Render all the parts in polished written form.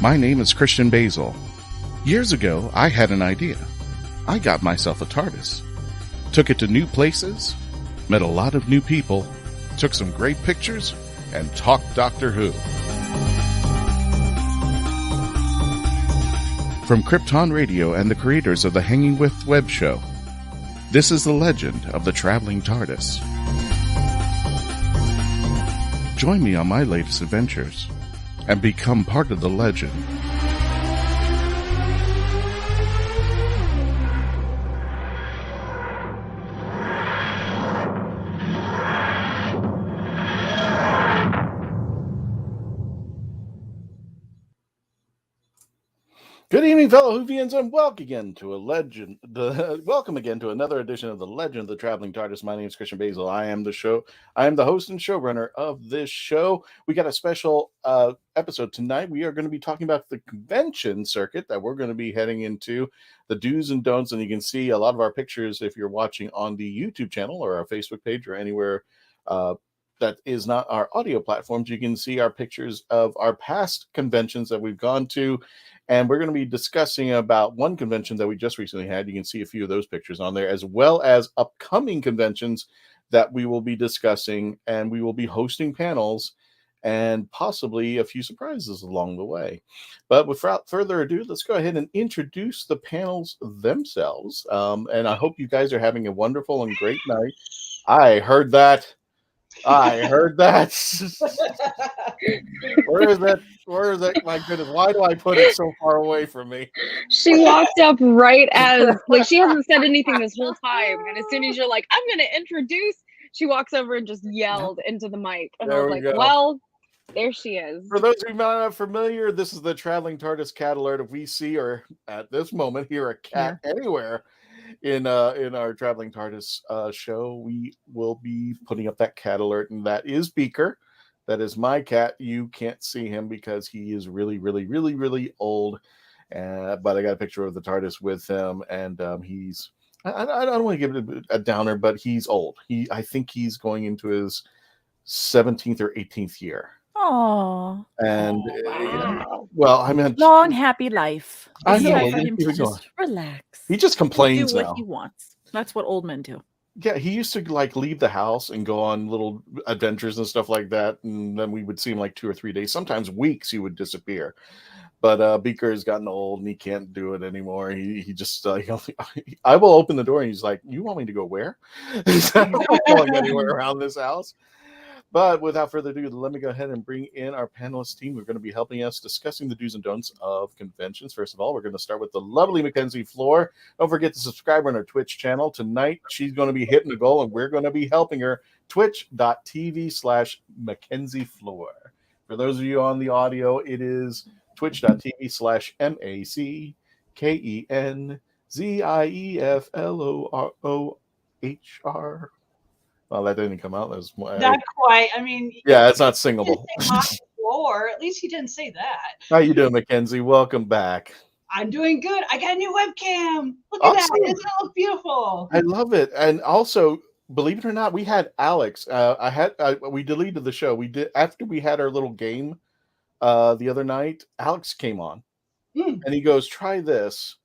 My name is Christian Basil. Years ago, I had an idea. I got myself a TARDIS. Took it to new places, met a lot of new people, took some great pictures, and talked Doctor Who. From Krypton Radio and the creators of the Hanging With web show, this is the legend of the Traveling TARDIS. Join me on my latest adventures and become part of the legend. Good evening, fellow Whovians, and welcome again to another edition of the Legend of the Traveling TARDIS. My name is Christian Basil. I am the host and showrunner of this show. We got a special episode tonight. We are going to be talking about the convention circuit that we're going to be heading into, the do's and don'ts, and you can see a lot of our pictures if you're watching on the YouTube channel or our Facebook page or anywhere that is not our audio platforms. You can see our pictures of our past conventions that we've gone to. And we're going to be discussing about one convention that we just recently had. You can see a few of those pictures on there, as well as upcoming conventions that we will be discussing. And we will be hosting panels and possibly a few surprises along the way. But without further ado, let's go ahead and introduce the panels themselves. And I hope you guys are having a wonderful and great night. I heard that. Where is that? My goodness, why do I put it so far away from me? She walked up right as, like, she hasn't said anything this whole time. And as soon as you're like, I'm going to introduce, she walks over and just yelled into the mic. And I was like, well, there she is. For those who are not familiar, this is the Traveling TARDIS cat alert. If we see or at this moment hear a cat anywhere in our Traveling TARDIS show, we will be putting up that cat alert, and that is Beaker. That is my cat. You can't see him because he is really, really, really, really old. But I got a picture of the TARDIS with him, and he's I don't want to give it a downer, but he's old. I think he's going into his 17th or 18th year. Oh, and wow. Well, I mean, long happy life. I know. For him to just relax. He just complains do what now. He wants. That's what old men do. Yeah, he used to like leave the house and go on little adventures and stuff like that, and then we would see him like 2 or 3 days, sometimes weeks. He would disappear. But Beaker has gotten old and he can't do it anymore. He just I will open the door and he's like, "You want me to go where?" I'm not going anywhere around this house. But without further ado, let me go ahead and bring in our panelist team. We're going to be helping us discussing the do's and don'ts of conventions. First of all, we're going to start with the lovely Mackenzie Floor. Don't forget to subscribe on our Twitch channel. Tonight, she's going to be hitting the goal, and we're going to be helping her. Twitch.tv/Mackenzie Floor. For those of you on the audio, it is twitch.tv/MACKENZIE ZIEFLOROHR. Well, that didn't come out. That was more, Not quite. I mean, yeah, it's not he singable. didn't say Mock Floor. At least he didn't say that. How you doing, Mackenzie? Welcome back. I'm doing good. I got a new webcam. Look at that. Doesn't it look beautiful? I love it. And also, believe it or not, we had Alex. We deleted the show. We did after we had our little game the other night. Alex came on, and he goes, "Try this."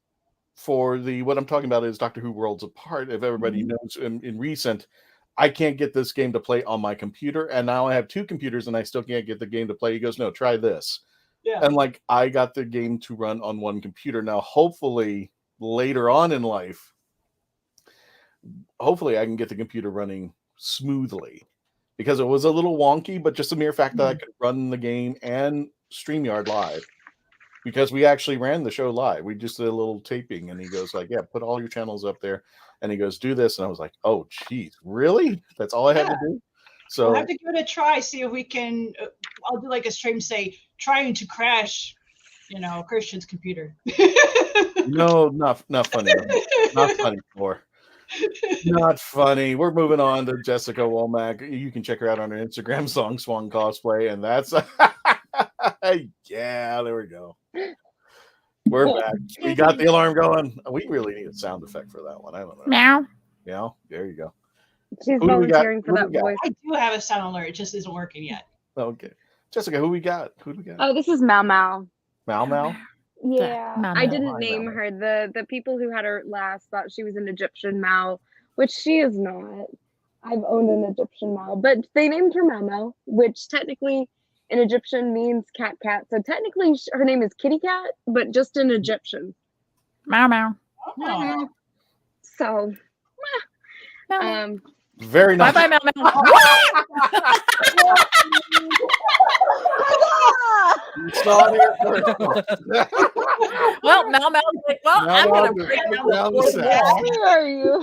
For what I'm talking about is Doctor Who Worlds Apart. If everybody knows in recent, I can't get this game to play on my computer, and now I have two computers and I still can't get the game to play. He goes, "No, try this." Yeah. And like I got the game to run on one computer. Now, hopefully later on in life, hopefully I can get the computer running smoothly, because it was a little wonky, but just the mere fact that I could run the game and StreamYard live. Because we actually ran the show live. We just did a little taping, and he goes like, "Yeah, put all your channels up there." And he goes, "Do this." And I was like, "Oh, geez, really? That's all I had to do?" So we'll have to give it a try. See if we can. I'll do like a stream, say trying to crash, Christian's computer. No, not funny. Not funny, Floor. Not funny. We're moving on to Jessica Womack. You can check her out on her Instagram, Song Swung Cosplay, and that's yeah. There we go. We're back. We got the alarm going. We really need a sound effect for that one. I don't know. Meow. Yeah, there you go. She's volunteering for that voice. I do have a sound alert. It just isn't working yet. Okay. Jessica, who we got? Who do we got? Oh, this is Mau Mau. Mau Mau? Yeah. Mau Mau. I didn't name her. The people who had her last thought she was an Egyptian Mau, which she is not. I've owned an Egyptian Mau, but they named her Mau Mau, which technically in Egyptian means cat. So technically her name is Kitty Cat, but just in Egyptian. Meow meow. Oh. So, very nice. Bye bye, Meow Meow. Well, Meow Meow. Well, I'm gonna break down the fourth wall. Where are you?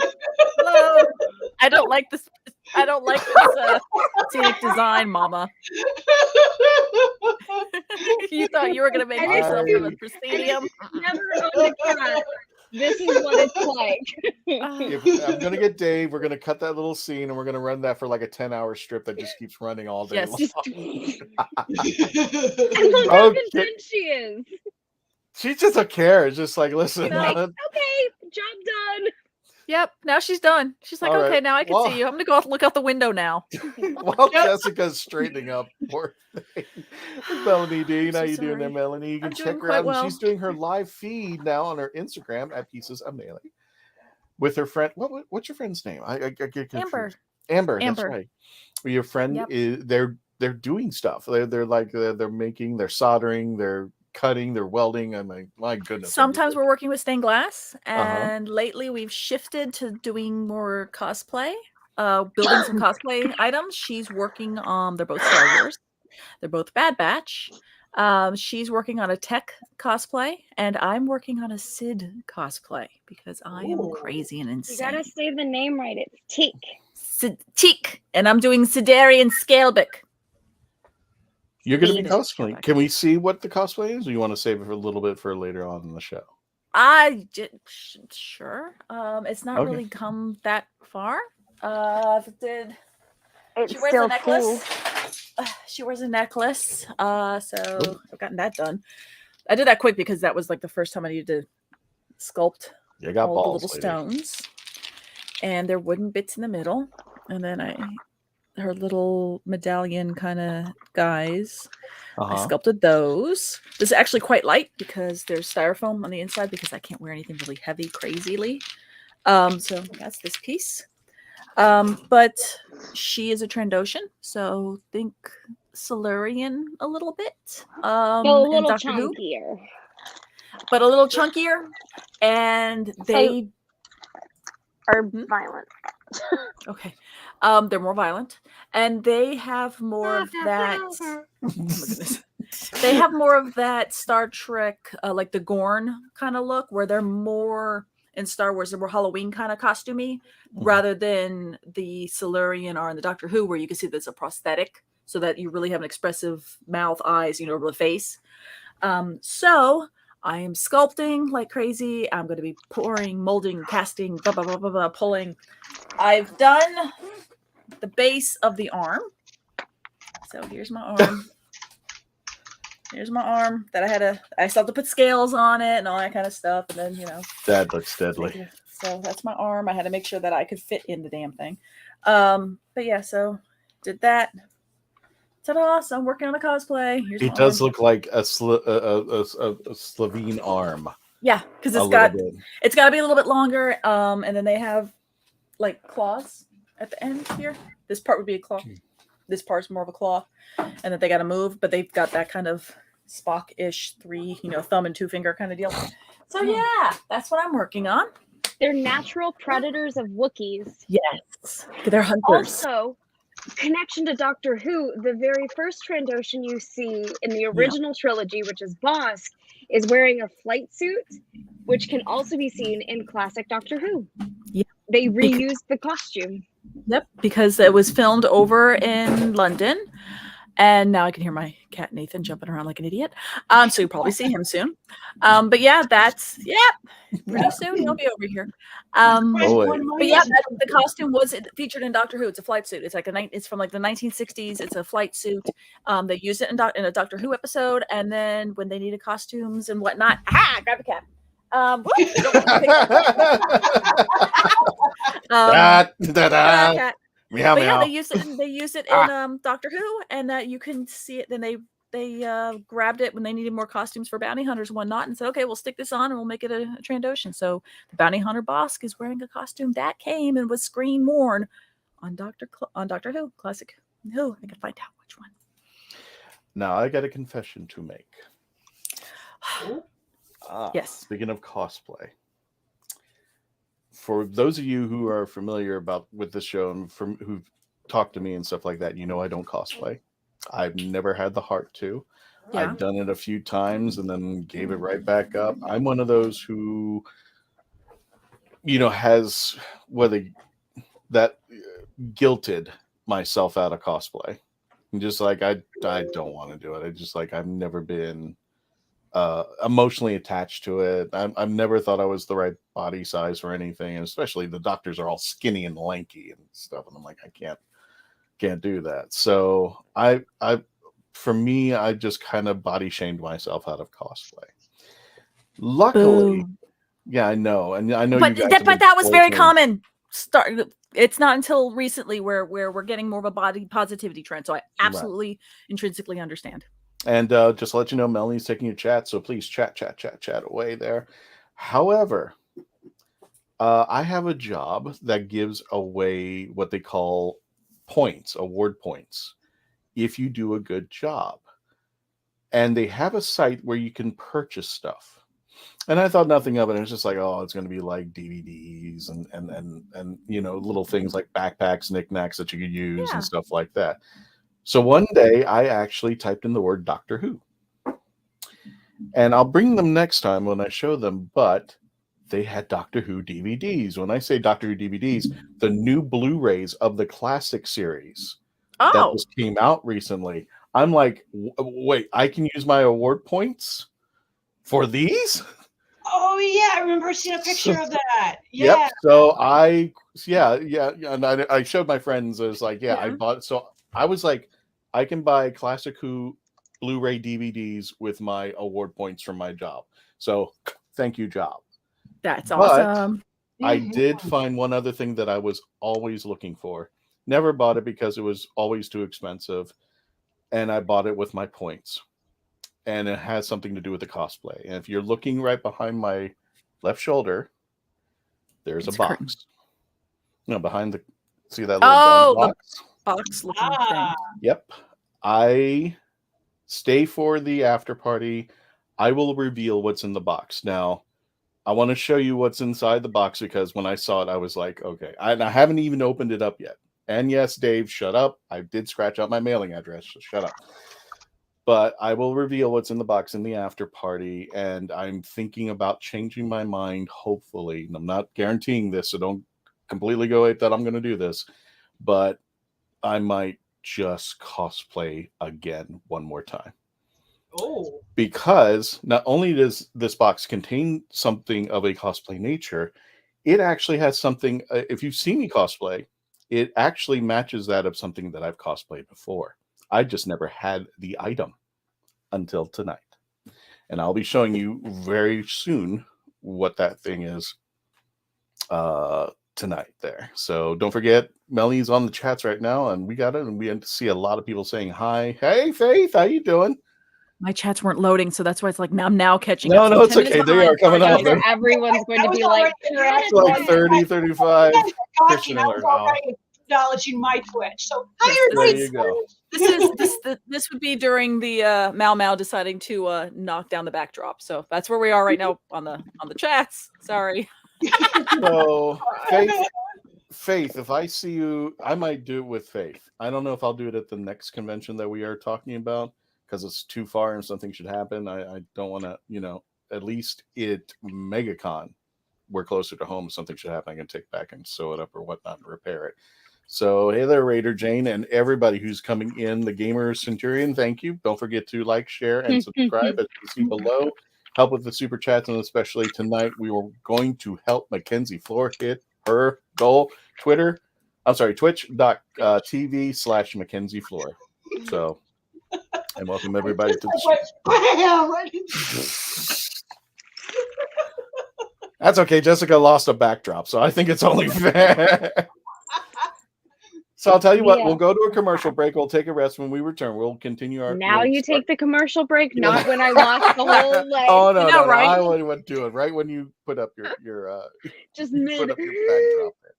I don't like this. I don't like this scenic design, Mama. You thought you were gonna make yourself a proscenium? Never owned a cat. This is what it's like. I'm gonna get Dave. We're gonna cut that little scene, and we're gonna run that for like a 10-hour strip that just keeps running all day long. And look how content she is. She just don't care. It's just like, listen. Like, okay, job done. Yep. Now she's done. She's like, All okay, right. now I can see you. I'm gonna go look out the window now. While Jessica's straightening up, poor thing. Melanie Dean, how you doing there, Melanie? You can check her out. Well. She's doing her live feed now on her Instagram at Pieces of Melee with her friend. What's your friend's name? I get confused. Amber. That's right. Well, your friend is. They're doing stuff. They're making. They're soldering. They're cutting. They're welding. I'm like, my goodness. Sometimes we're working with stained glass, and lately we've shifted to doing more cosplay, building some cosplay items. She's working on. They're both Star Wars. They're both Bad Batch. She's working on a tech cosplay, and I'm working on a Sid cosplay because I am crazy and insane. You gotta say the name right. It's Teak. Teak, and I'm doing Sidarian Scalebic. You're going to be cosplaying. Can we see what the cosplay is, or you want to save it for a little bit for later on in the show? Sure. It's not really come that far. She wears a necklace. Cool. She wears a necklace. So I've gotten that done. I did that quick because that was like the first time I needed to sculpt all the little stones. And they're wooden bits in the middle. And then her little medallion kind of guys. I sculpted those. This is actually quite light because there's styrofoam on the inside because I can't wear anything really heavy crazily. So that's this piece. But she is a Trandoshan, so think Silurian a little bit. A little chunkier. But a little chunkier. And they are violent. Okay. They're more violent, and they have more of that. Oh my goodness. They have more of that Star Trek, like the Gorn kind of look, where they're more in Star Wars, they're more Halloween kind of costumey, rather than the Silurian or in the Doctor Who, where you can see there's a prosthetic, so that you really have an expressive mouth, eyes, over the face. So I am sculpting like crazy. I'm going to be pouring, molding, casting, blah, blah, blah, blah, blah, pulling. I've done the base of the arm. So here's my arm. Here's my arm that I still have to put scales on it and all that kind of stuff. And then, that looks deadly. So that's my arm. I had to make sure that I could fit in the damn thing. But yeah, so did that. Ta-da! So I'm working on a cosplay. It does look like a Slovene arm. Yeah, because it's got to be a little bit longer. And then they have like claws at the end here. This part would be a claw. This part's more of a claw, and then they got to move, but they've got that kind of Spock-ish 3, thumb and 2 finger kind of deal. So yeah, that's what I'm working on. They're natural predators of Wookiees. Yes, they're hunters. Also, connection to Doctor Who, the very first Trandoshan you see in the original trilogy, which is Bosk, is wearing a flight suit, which can also be seen in classic Doctor Who. Yeah, they reused the costume. Yep, because it was filmed over in London. And now I can hear my cat Nathan jumping around like an idiot. So you'll probably see him soon. But yeah, pretty soon he'll be over here. But yeah, the costume was featured in Doctor Who. It's a flight suit. It's like it's from like the 1960s. It's a flight suit. They used it in a Doctor Who episode, and then when they needed costumes and whatnot, grab the cat. Cat. Meow, but meow. Yeah, they used it in Doctor Who, and that you can see it. Then they grabbed it when they needed more costumes for bounty hunters and whatnot, and said, "Okay, we'll stick this on and we'll make it a Trandoshan." So the bounty hunter Bosk is wearing a costume that came and was screen worn on Doctor Who, classic Who. I can find out which one. Now I got a confession to make. Yes. Speaking of cosplay. For those of you who are familiar with this show and who've talked to me and stuff like that, I don't cosplay. I've never had the heart to. Yeah. I've done it a few times and then gave it right back up. I'm one of those who, has that guilted myself out of cosplay. And just like I don't want to do it. I just I've never been emotionally attached to it. I've never thought I was the right body size for anything, and especially the doctors are all skinny and lanky and stuff, and I'm like, I can't do that. So for me, I just kind of body shamed myself out of cosplay. Luckily, yeah, I know, and I know, but that was very common. It's not until recently where we're getting more of a body positivity trend. So I absolutely intrinsically understand. And just to let you know, Melanie's taking your chat, so please chat away there. However, I have a job that gives away what they call points, award points, if you do a good job. And they have a site where you can purchase stuff. And I thought nothing of it. It was just like, it's going to be like DVDs and little things like backpacks, knickknacks that you could use and stuff like that. So one day I actually typed in the word Doctor Who. And I'll bring them next time when I show them, but they had Doctor Who DVDs. When I say Doctor Who DVDs, the new Blu-rays of the classic series that just came out recently. I'm like, wait, I can use my award points for these? Oh yeah, I remember seeing a picture of that. Yeah. Yep. So and I showed my friends. I was like, I bought. So I was like, I can buy Classic Who Blu-ray DVDs with my award points from my job. So thank you, job. That's awesome. I did find one other thing that I was always looking for. Never bought it because it was always too expensive. And I bought it with my points. And it has something to do with the cosplay. And if you're looking right behind my left shoulder, there's a box. Behind see that little box? Box looking thing. Yep. I stay for the after party. I will reveal what's in the box. Now, I want to show you what's inside the box because when I saw it, I was like, okay. I haven't even opened it up yet. And yes, Dave, shut up. I did scratch out my mailing address. So shut up. But I will reveal what's in the box in the after party. And I'm thinking about changing my mind, hopefully. And I'm not guaranteeing this, so don't completely go with that I'm going to do this. But I might just cosplay again one more time. Oh. Because not only does this box contain something of a cosplay nature, it actually has something. If you've seen me cosplay, it actually matches that of something that I've cosplayed before. I just never had the item until tonight. And I'll be showing you very soon what that thing is tonight there. So don't forget, Melanie's on the chats right now, and we got it. And we see a lot of people saying hi. Hey, Faith, how you doing? My chats weren't loading, so that's why it's like I'm now catching up. up. No, it's okay. They are coming out. Everyone's going to be like, it's like 30, 35. Talking, I was already acknowledging my Twitch. So there you go. This would be during the Mau deciding to knock down the backdrop. So that's where we are right now on the chats. Sorry. So Faith, if I see you, I might do it with Faith. I don't know if I'll do it at the next convention that we are talking about, because it's too far and something should happen. I don't want to, at least at MegaCon, we're closer to home. Something should happen. I can take back and sew it up or whatnot and repair it. So, hey there, Raider Jane, and everybody who's coming in, the Gamer Centurion, thank you. Don't forget to like, share, and subscribe, as you see below. Help with the super chats, and especially tonight, we were going to help Mackenzie Floor hit her goal. Twitch.tv/Mackenzie Floor. So, and welcome everybody to the That's okay. Jessica lost a backdrop, so I think it's only fair. So I'll tell you what, we'll go to a commercial break. We'll take a rest. When we return, we'll continue our... Now you take the commercial break, not when I lost the whole leg. Oh, no, no, right? I would do it right when you put up your just put up your backdrop there.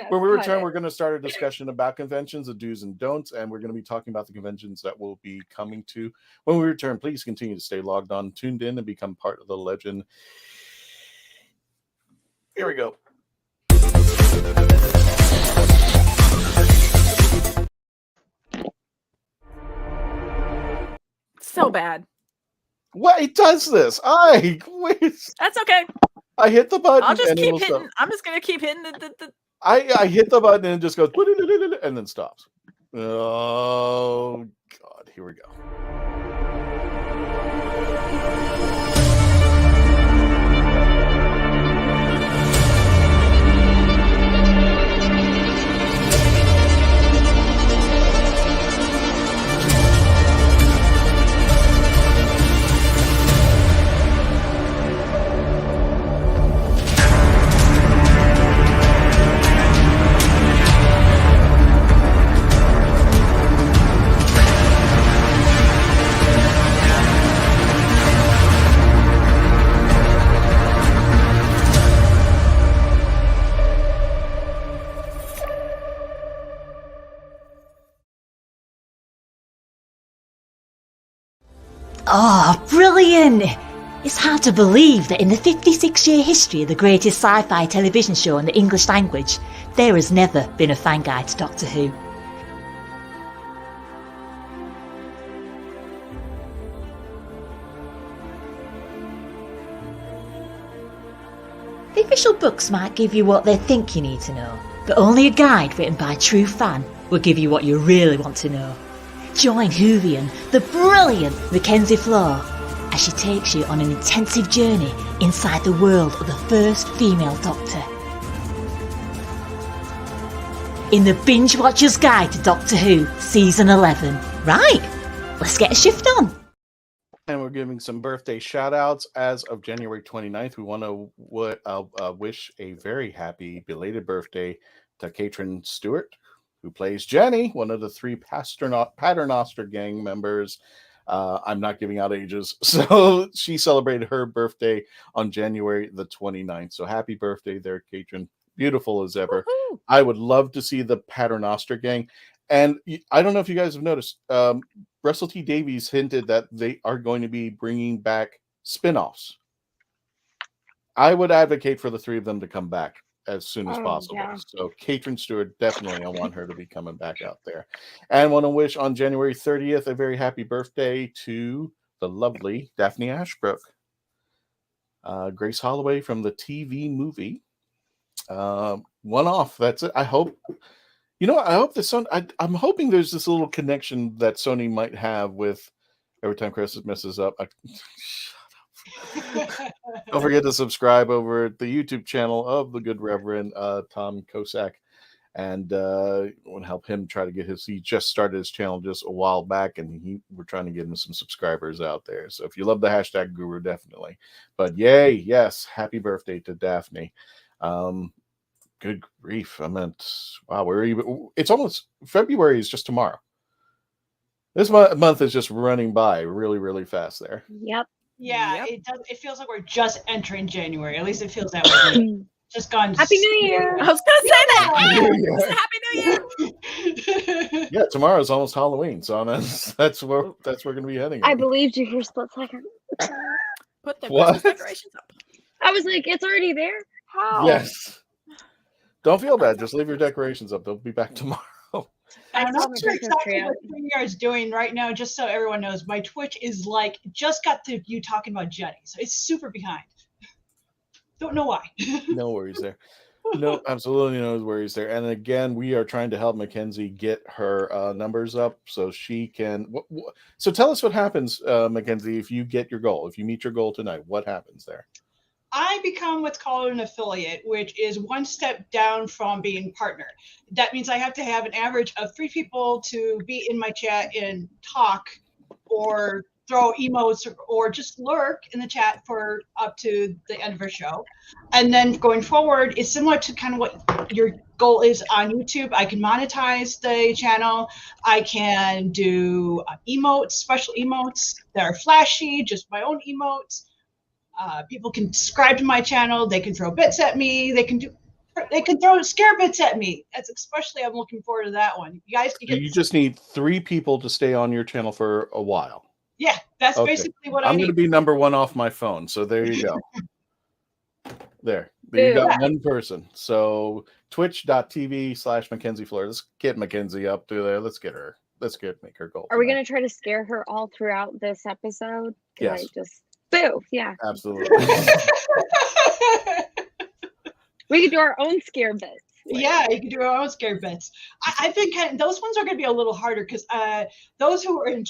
When we return, we're going to start a discussion about conventions, the do's and don'ts, and we're going to be talking about the conventions that we'll be coming to. When we return, please continue to stay logged on, tuned in, and become part of the legend. Here we go. So bad. What? It does this. That's okay. I hit the button. I'll just keep hitting. I'm just going to keep hitting the... I hit the button and it just goes and then stops. Oh, God. Here we go. Oh, brilliant! It's hard to believe that in the 56-year history of the greatest sci-fi television show in the English language, there has never been a fan guide to Doctor Who. The official books might give you what they think you need to know, but only a guide written by a true fan will give you what you really want to know. Join Whovian, the brilliant Mackenzie Floor, as she takes you on an intensive journey inside the world of the first female Doctor. In the Binge Watcher's Guide to Doctor Who, Season 11. Right, let's get a shift on. And we're giving some birthday shout-outs. As of January 29th, we want to wish a very happy belated birthday to Katrin Stewart, who plays Jenny, one of the three Paternoster gang members. I'm not giving out ages. So she celebrated her birthday on January the 29th. So happy birthday there, Katrin. Beautiful as ever. Woo-hoo. I would love to see the Paternoster gang. And I don't know if you guys have noticed, Russell T. Davies hinted that they are going to be bringing back spin-offs. I would advocate for the three of them to come back as soon as possible. Yeah. So Katrin Stewart, definitely I want her to be coming back out there. And want to wish on January 30th a very happy birthday to the lovely Daphne Ashbrook. Grace Holloway from the TV movie. One off. That's it. I hope, I hope I'm hoping there's this little connection that Sony might have with every time Chris messes up, don't forget to subscribe over at the YouTube channel of the Good Reverend Tom Kosak, and we'll help him try to get he just started his channel just a while back, and we're trying to get him some subscribers out there. So if you love the hashtag Guru, definitely. But yay, yes, happy birthday to Daphne. Good grief. I meant, wow, it's almost February is just tomorrow. This month is just running by really, really fast there. Yep. Yeah, Yep. it does. It feels like we're just entering January. At least it feels that way. Just gone. Happy New Year. I was gonna say that. Happy New Year. Yeah, tomorrow's almost Halloween, so that's where we're gonna be heading. I believed you for a split second. Put the What? Christmas decorations up. I was like, it's already there? How? Yes. Don't feel bad. Just leave your decorations up. They'll be back tomorrow. I'm saw not my sure Christmas exactly tree what StreamYard is doing right now, just so everyone knows. My Twitch is like, just got to you talking about Jenny, so it's super behind. Don't know why. No worries there. No, absolutely no worries there. And again, we are trying to help Mackenzie get her numbers up so she can. So tell us what happens, Mackenzie, if you get your goal. If you meet your goal tonight, what happens there? I become what's called an affiliate, which is one step down from being partner. That means I have to have an average of 3 people to be in my chat and talk or throw emotes or just lurk in the chat for up to the end of our show. And then going forward, it's similar to kind of what your goal is on YouTube. I can monetize the channel. I can do emotes, special emotes that are flashy, just my own emotes. People can subscribe to my channel. They can throw bits at me. They can throw scare bits at me. That's especially, I'm looking forward to that one. You guys can get. You just need 3 people to stay on your channel for a while. Yeah, that's Okay. basically what I I'm need. going to be number 1 off my phone. So there you go. There you got one person. So twitch.tv/Mackenzie Fleur. Let's get Mackenzie up to there. Let's make her goal. Are we going to try to scare her all throughout this episode? Yes. Boo. Yeah. Absolutely. We could do our own scare bits. Yeah, you can do our own scare bits. I think those ones are going to be a little harder because those who are in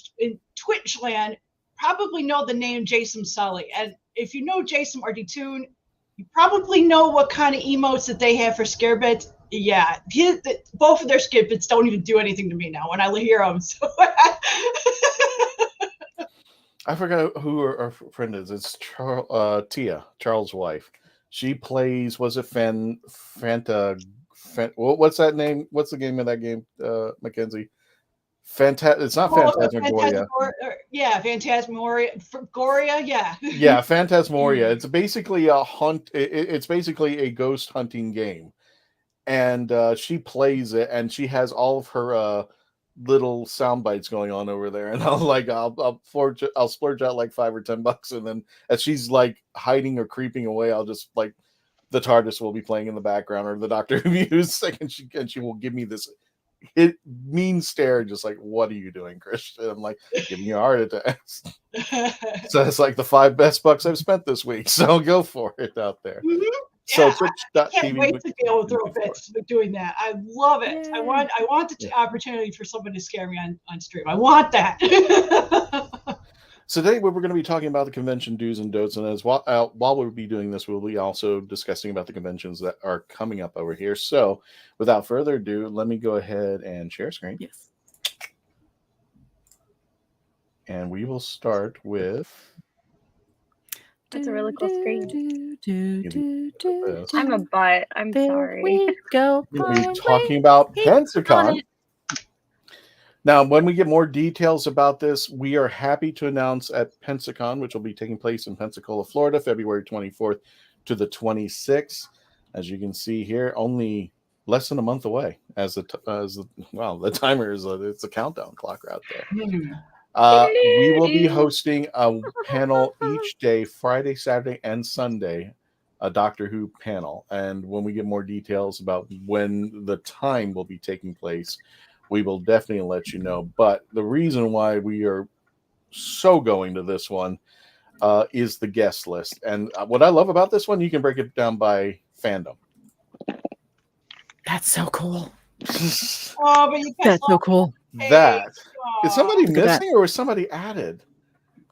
Twitch land probably know the name Jason Sully. And if you know Jason or Detoon, you probably know what kind of emotes that they have for scare bits. Yeah, both of their scare bits don't even do anything to me now when I hear them. So I forgot who our friend is. It's Tia, Charles' wife. She plays, was it Fanta? What's that name? What's the game of that game, Mackenzie? It's not Phantasmagoria. Yeah, Phantasmagoria. Yeah. Yeah, Phantasmagoria. It's basically a hunt. It's basically a ghost hunting game, and she plays it, and she has all of her little sound bites going on over there, and I'll splurge out like $5 or $10, and then as she's like hiding or creeping away, I'll just like the TARDIS will be playing in the background or the Doctor WHO music, and she will give me this mean stare, just like, what are you doing, Christian? I'm like, giving you a heart attack. So it's like the 5 best bucks I've spent this week, so go for it out there. Mm-hmm. So yeah, I can't wait to be able to throw bits doing that. I love it. Yay. I want the opportunity for someone to scare me on stream. I want that. So today we're going to be talking about the convention do's and don'ts, and while we'll be doing this, we'll be also discussing about the conventions that are coming up over here. So without further ado, let me go ahead and share screen. Yes. And we will start with... That's a really cool screen. this. I'm a butt. I'm sorry. We go. We'll be talking about Pensacon. Now, when we get more details about this, we are happy to announce at Pensacon, which will be taking place in Pensacola, Florida, February 24th to the 26th. As you can see here, only less than a month away. The timer is it's a countdown clock right there. We will be hosting a panel each day, Friday, Saturday, and Sunday, a Doctor Who panel. And when we get more details about when the time will be taking place, we will definitely let you know. But the reason why we are so going to this one is the guest list. And what I love about this one, you can break it down by fandom. That's so cool. Oh, but you That's so cool. Is somebody Look at missing or was somebody added?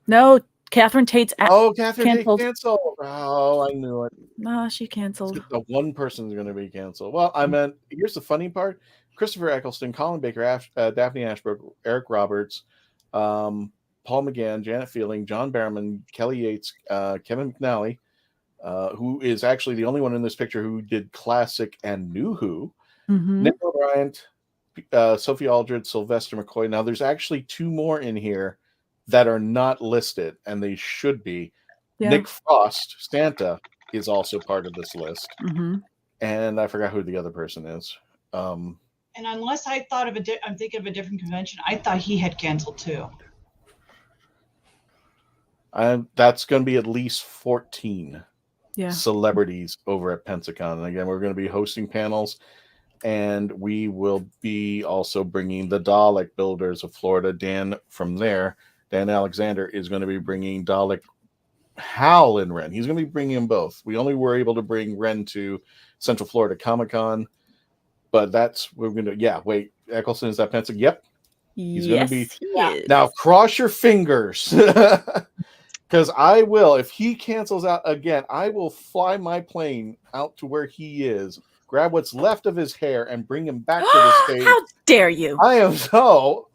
No, Catherine Tate's Catherine canceled. Tate canceled. Oh, I knew it. No, she canceled. The one person's going to be canceled. Well, I meant, here's the funny part. Christopher Eccleston, Colin Baker, Daphne Ashbrook, Eric Roberts, Paul McGann, Janet Fielding, John Barrowman, Kelly Yates, Kevin McNally, who is actually the only one in this picture who did Classic and New Who, Nick O'Brien, Sophie Aldred, Sylvester McCoy. Now, there's actually 2 more in here that are not listed, and they should be. Yeah. Nick Frost, Santa, is also part of this list. And I forgot who the other person is. And unless I thought of I'm thinking of a different convention, I thought he had canceled too. That's going to be at least 14 celebrities over at Pensacon. And again, we're going to be hosting panels, and we will be also bringing the Dalek builders of Florida. Dan Alexander is going to be bringing Dalek Hal and Ren. He's going to be bringing them both. We only were able to bring Ren to Central Florida Comic-Con, but we're going to, wait, Eccleston, is that Pensacon? Yep. He's going to be. Now, cross your fingers. Because I will, if he cancels out again, I will fly my plane out to where he is, grab what's left of his hair, and bring him back to the stage. How dare you?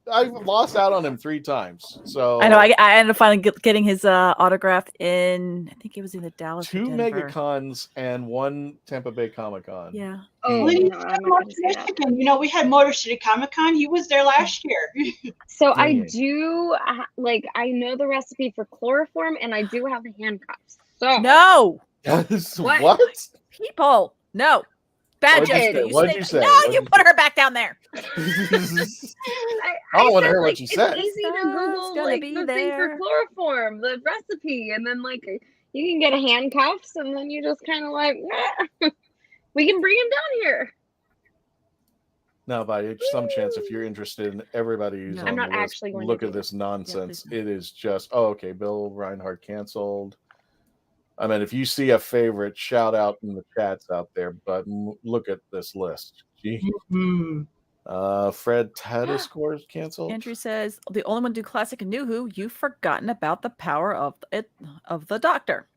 I've lost out on him 3 times. So I know. I ended up finally getting his autograph in. I think it was in the Dallas. 2 MegaCons and 1 Tampa Bay Comic-Con. Yeah. Oh, Michigan. You know, we had Motor City Comic-Con. He was there last year. So I do I know the recipe for chloroform, and I do have the handcuffs. So no. What? People, no. Bad joke. What'd you say? No, you put her back down there. I don't want to hear what you said. It's easy to Google the thing for chloroform, the recipe, and then you can get a handcuffs, and then you just kind of we can bring him down here. Now, by some chance, if you're interested in everybody who's on the list, look at this nonsense. It is just, okay, Bill Reinhardt canceled. I mean, if you see a favorite, shout out in the chats out there, but look at this list. Fred Tatascore canceled. Andrew says, the only one to do Classic and New Who, you've forgotten about the power of the Doctor.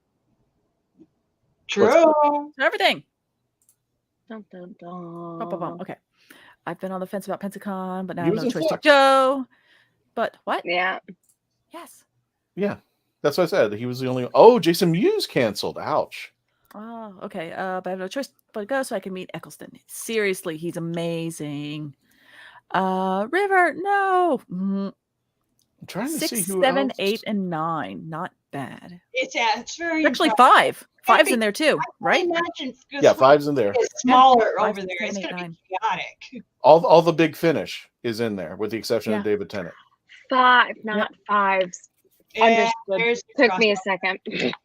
True. Everything. Dun, dun, dun. Okay. I've been on the fence about Pensacon, but now I'm no choice to Joe. But what? Yeah. Yes. Yeah. That's what I said. He was the only. Oh, Jason Mewes canceled. Ouch. Oh, okay. But I have no choice but to go so I can meet Eccleston. Seriously, he's amazing. River, no. I'm trying to 6, see who 7, else. 8, and 9. Not bad. It's very actually 5. 5's in there too, right? Imagine, 5's in there. It's smaller Yeah, over there. It's going to be chaotic. All the big finish is in there, with the exception of David Tennant. 5, not 5s. Understood. Took me a second.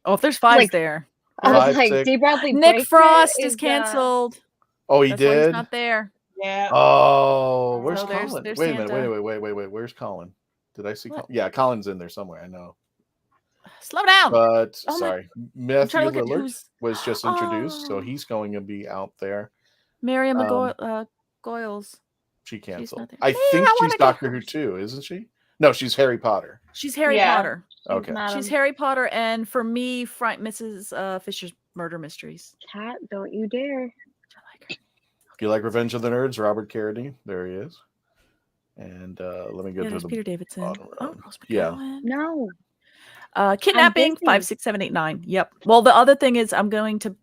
Oh, if there's 5s there. I was like, D. Bradley Nick Frost is canceled. Oh, he did? He's not there. Yeah. Oh, where's So Colin? there's Wait a minute. Santa. Wait. Where's Colin? Did I see Colin? Yeah, Colin's in there somewhere. I know. Slow down. But, Oh, sorry. Matthew look Lillard was just introduced, so he's going to be out there. Miriam Goyles. She canceled. not there. I think I she's wanna go. Doctor Who too, isn't she? No, she's Harry Potter. She's Harry Yeah. Potter. Okay. She's Harry Potter, and for me, Mrs. Fisher's Murder Mysteries. Cat, don't you dare. If you like Revenge of the Nerds, Robert Carradine, there he is. And let me get to the Peter Davidson. bottom row. Rose Yeah. McGowan. No. Kidnapping, busy. 5, 6, 7, 8, 9. Yep. Well, the other thing is I'm going to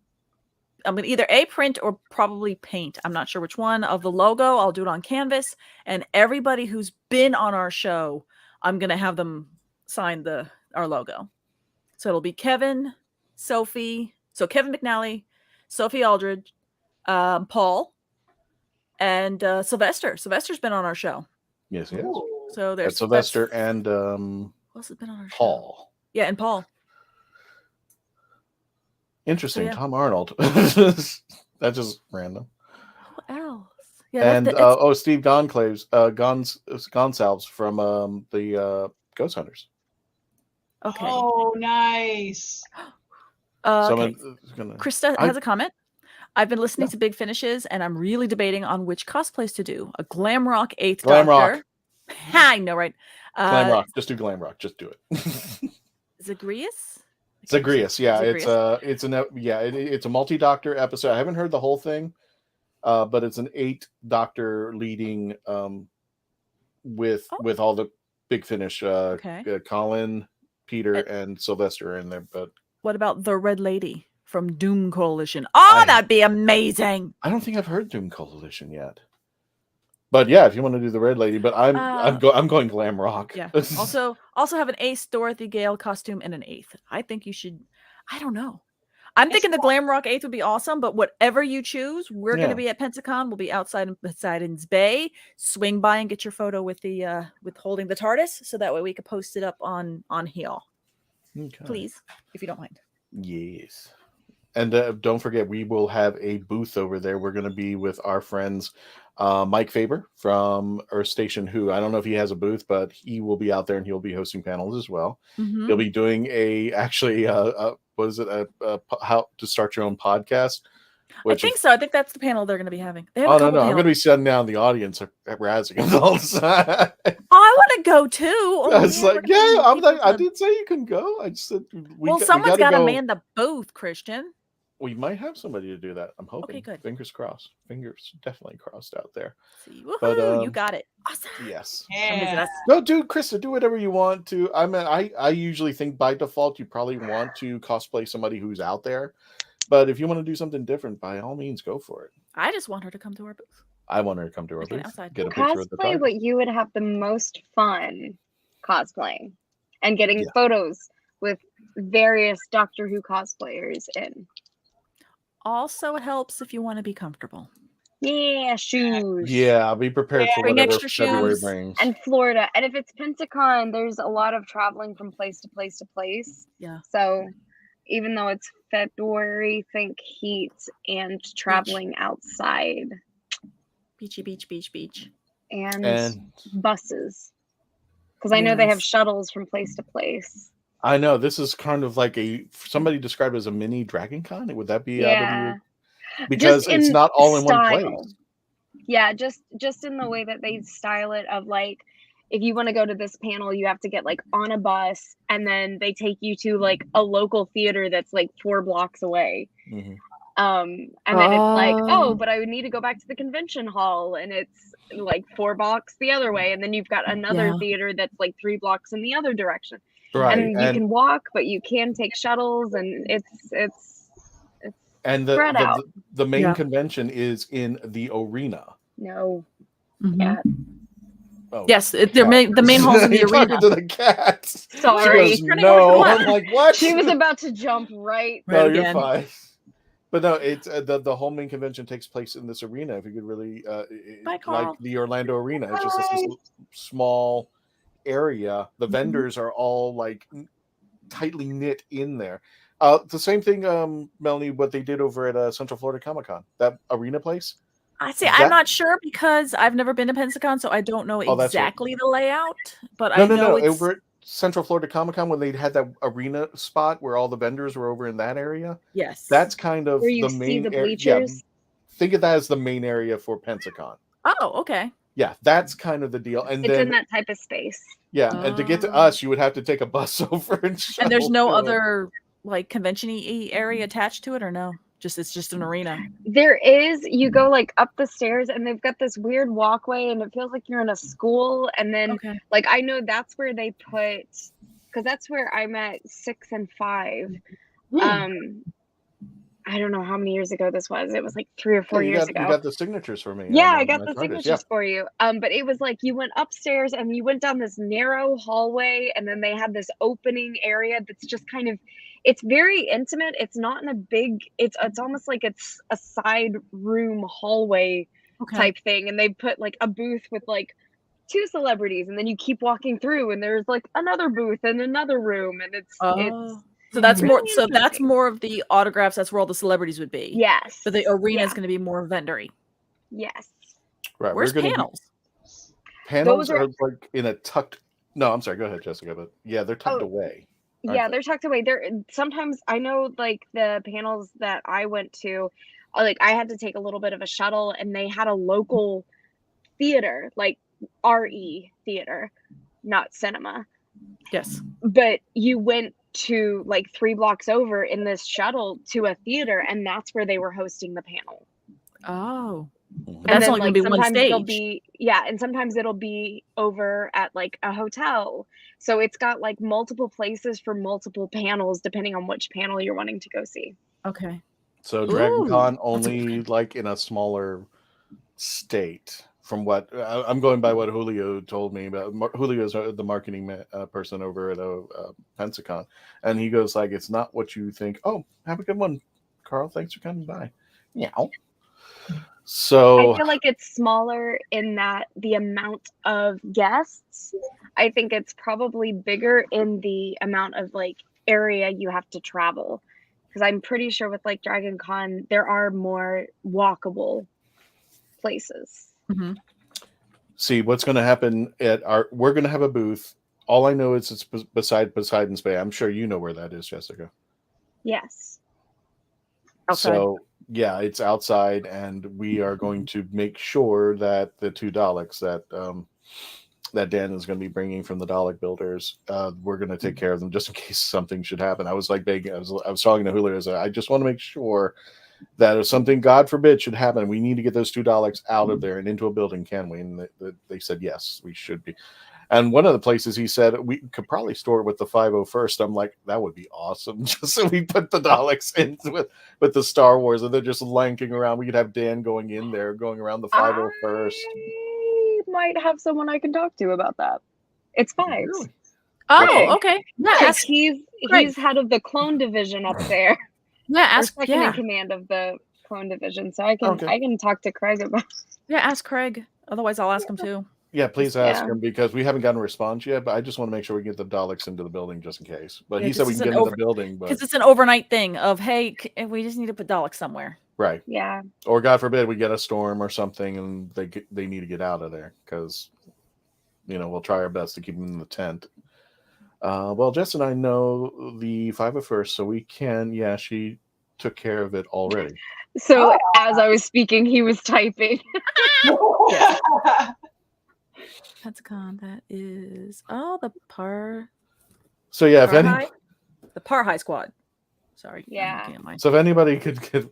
either print or probably paint. I'm not sure which one of the logo. I'll do it on canvas. And everybody who's been on our show, I'm going to have them sign our logo. So it'll be Kevin, Sophie. So Kevin McNally, Sophie Aldridge, Paul, and Sylvester. Sylvester's been on our show. Yes, yes. So there's Sylvester and who else has been on our show? Paul. Yeah, and Paul. Interesting. Oh, yeah. Tom Arnold. That's just random. Who else? Yeah, And Steve Gonsalves from the Ghost Hunters. okay. Oh, nice. Okay. Gonna... Krista has a comment. I've been listening to Big Finishes, and I'm really debating on which cosplays to do. A glam rock 8th Glam Doctor. rock. I know, right? Glam rock. Just do glam rock. Just do it. Zagreus? Zagreus, yeah. Zagreus. It's a multi-doctor episode. I haven't heard the whole thing, but it's an 8-doctor leading with all the big finish. Colin, Peter, and Sylvester are in there. But what about the Red Lady from Doom Coalition? Oh, that'd be amazing. I don't think I've heard Doom Coalition yet. But yeah, if you want to do the Red Lady, but I'm going glam rock. Yeah. Also have an Ace Dorothy Gale costume and an 8th. I think you should. I don't know. I'm thinking the glam rock 8th would be awesome, but whatever you choose, we're going to be at Pensacon. We'll be outside in Poseidon's Bay. Swing by and get your photo with the with holding the TARDIS, so that way we could post it up on here. Okay. Please, if you don't mind. Yes. And don't forget, we will have a booth over there. We're going to be with our friends. Mike Faber from Earth Station Who. I don't know if he has a booth, but he will be out there and he'll be hosting panels as well. Mm-hmm. He'll be doing how to start your own podcast. I think so. I think that's the panel they're going to be having. No. I'm going to be sitting down in the audience at razzing all the time. I want to go too. I was like, I didn't say you can go. I just said, someone's got to man the booth, Christian. We might have somebody to do that. I'm hoping. Okay, good. Fingers crossed. Fingers definitely crossed out there. See, woohoo, you got it. Awesome. Yes. Yeah. No, dude, Krista, do whatever you want to. I usually think by default you probably want to cosplay somebody who's out there. But if you want to do something different, by all means, go for it. I just want her to come to our booth. I want her to come to our booth. Get a picture of the cosplay what you would have the most fun cosplaying and getting photos with various Doctor Who cosplayers in. Also, it helps if you want to be comfortable. Yeah, shoes. Yeah, be prepared for bring whatever extra February shoes. brings. And Florida. And if it's Pensacon, there's a lot of traveling from place to place to place. Yeah. So even though it's February, think heat and traveling outside. Beach. And buses. Because I know they have shuttles from place to place. I know this is kind of like somebody described it as a mini Dragon Con. Would that be out of you? Because it's not all in one place. Yeah, just in the way that they style it of like, if you want to go to this panel, you have to get like on a bus and then they take you to like a local theater that's like 4 blocks away. Mm-hmm. And then it's like, but I would need to go back to the convention hall and it's like 4 blocks the other way. And then you've got another theater that's like 3 blocks in the other direction. Right. And you can walk, but you can take shuttles and it's and the main convention is in the arena. No. Mm-hmm. Yeah. Oh, yes, the main hall's in the arena. To the cat. Sorry. Goes, no, I'm like, what? She was about to jump right. No, you're fine. But no, it's the whole main convention takes place in this arena. If you could really like the Orlando arena, it's just this small area. The vendors are all like tightly knit in there. The same thing, Melanie, what they did over at Central Florida Comic-Con, that arena place. I see. I'm not sure because I've never been to Pensacon, so I don't know exactly the layout. But I know it's over at Central Florida Comic-Con when they had that arena spot where all the vendors were over in that area. Yes, that's kind of where you the main bleachers. Yeah, think of that as the main area for Pensacon. Oh, okay. Yeah, that's kind of the deal. And it's then, in that type of space. Yeah, and to get to us, you would have to take a bus over and there's no other like convention-y area attached to it, or no? It's just an arena. There is. You go like up the stairs, and they've got this weird walkway, and it feels like you're in a school. And then, like, I know that's where they put, because that's where I met 6 and 5. I don't know how many years ago this was. It was like 3 or 4 years ago. You got the signatures for me. Yeah, I got the signatures for you. But it was like you went upstairs and you went down this narrow hallway, and then they had this opening area that's just kind of, it's very intimate. It's not in a big, it's almost like it's a side room hallway type thing. And they put like a booth with like 2 celebrities, and then you keep walking through and there's like another booth and another room, and it's so that's really more. So that's more of the autographs. That's where all the celebrities would be. Yes. But the arena is going to be more vendory. Yes. Right. Where's panels? Panels are like in a tucked. No, I'm sorry. Go ahead, Jessica. But yeah, they're tucked away. Yeah, they're tucked away. They're sometimes I know like the panels that I went to, like I had to take a little bit of a shuttle, and they had a local theater, like RE theater. not cinema. Yes. But you went to like 3 blocks over in this shuttle to a theater, and that's where they were hosting the panel. Oh. But And that's then only going to be one sometimes stage. it'll be, and sometimes it'll be over at like a hotel. So it's got like multiple places for multiple panels depending on which panel you're wanting to go see. Okay. So Dragon Con only like in a smaller state. From what I'm going by what Julio told me about. Julio is the marketing person over at Pensacon, and he goes like, "It's not what you think." Oh, have a good one, Carl. Thanks for coming by. Yeah. So I feel like it's smaller in that the amount of guests. I think it's probably bigger in the amount of like area you have to travel, because I'm pretty sure with like Dragon Con there are more walkable places. Mm-hmm. See what's going to happen at we're going to have a booth. All I know is it's beside Poseidon's Bay. I'm sure you know where that is, Jessica. Yes. Outside. So yeah, it's outside, and we are going to make sure that the 2 Daleks that Dan is going to be bringing from the Dalek builders, we're going to take care of them just in case something should happen. I was like begging. I was talking to Julio. I just want to make sure that if something, God forbid, should happen, we need to get those 2 Daleks out of there and into a building, can we? And they said, yes, we should be. And one of the places he said, we could probably store it with the 501st. I'm like, that would be awesome. Just so we put the Daleks in with the Star Wars, and they're just lanking around. We could have Dan going in there, going around the 501st. I might have someone I can talk to about that. It's Fives. Really? Oh, okay. Yeah, he's head of the clone division up there. Yeah, ask second in command of the clone division, so I can talk to Craig about. Yeah, ask Craig. Otherwise, I'll ask him too. Yeah, please ask him, because we haven't gotten a response yet. But I just want to make sure we get the Daleks into the building just in case. But he said we can get into the building, because it's an overnight thing of, hey, we just need to put Daleks somewhere. Right. Yeah. Or God forbid we get a storm or something, and they need to get out of there, because we'll try our best to keep them in the tent. Well, Jess and I know the 501st, so we can. Yeah, she took care of it already. So as I was speaking, he was typing. Pensacon, that is the Par. So yeah, the Par High Squad. Sorry. Yeah. So if anybody could get,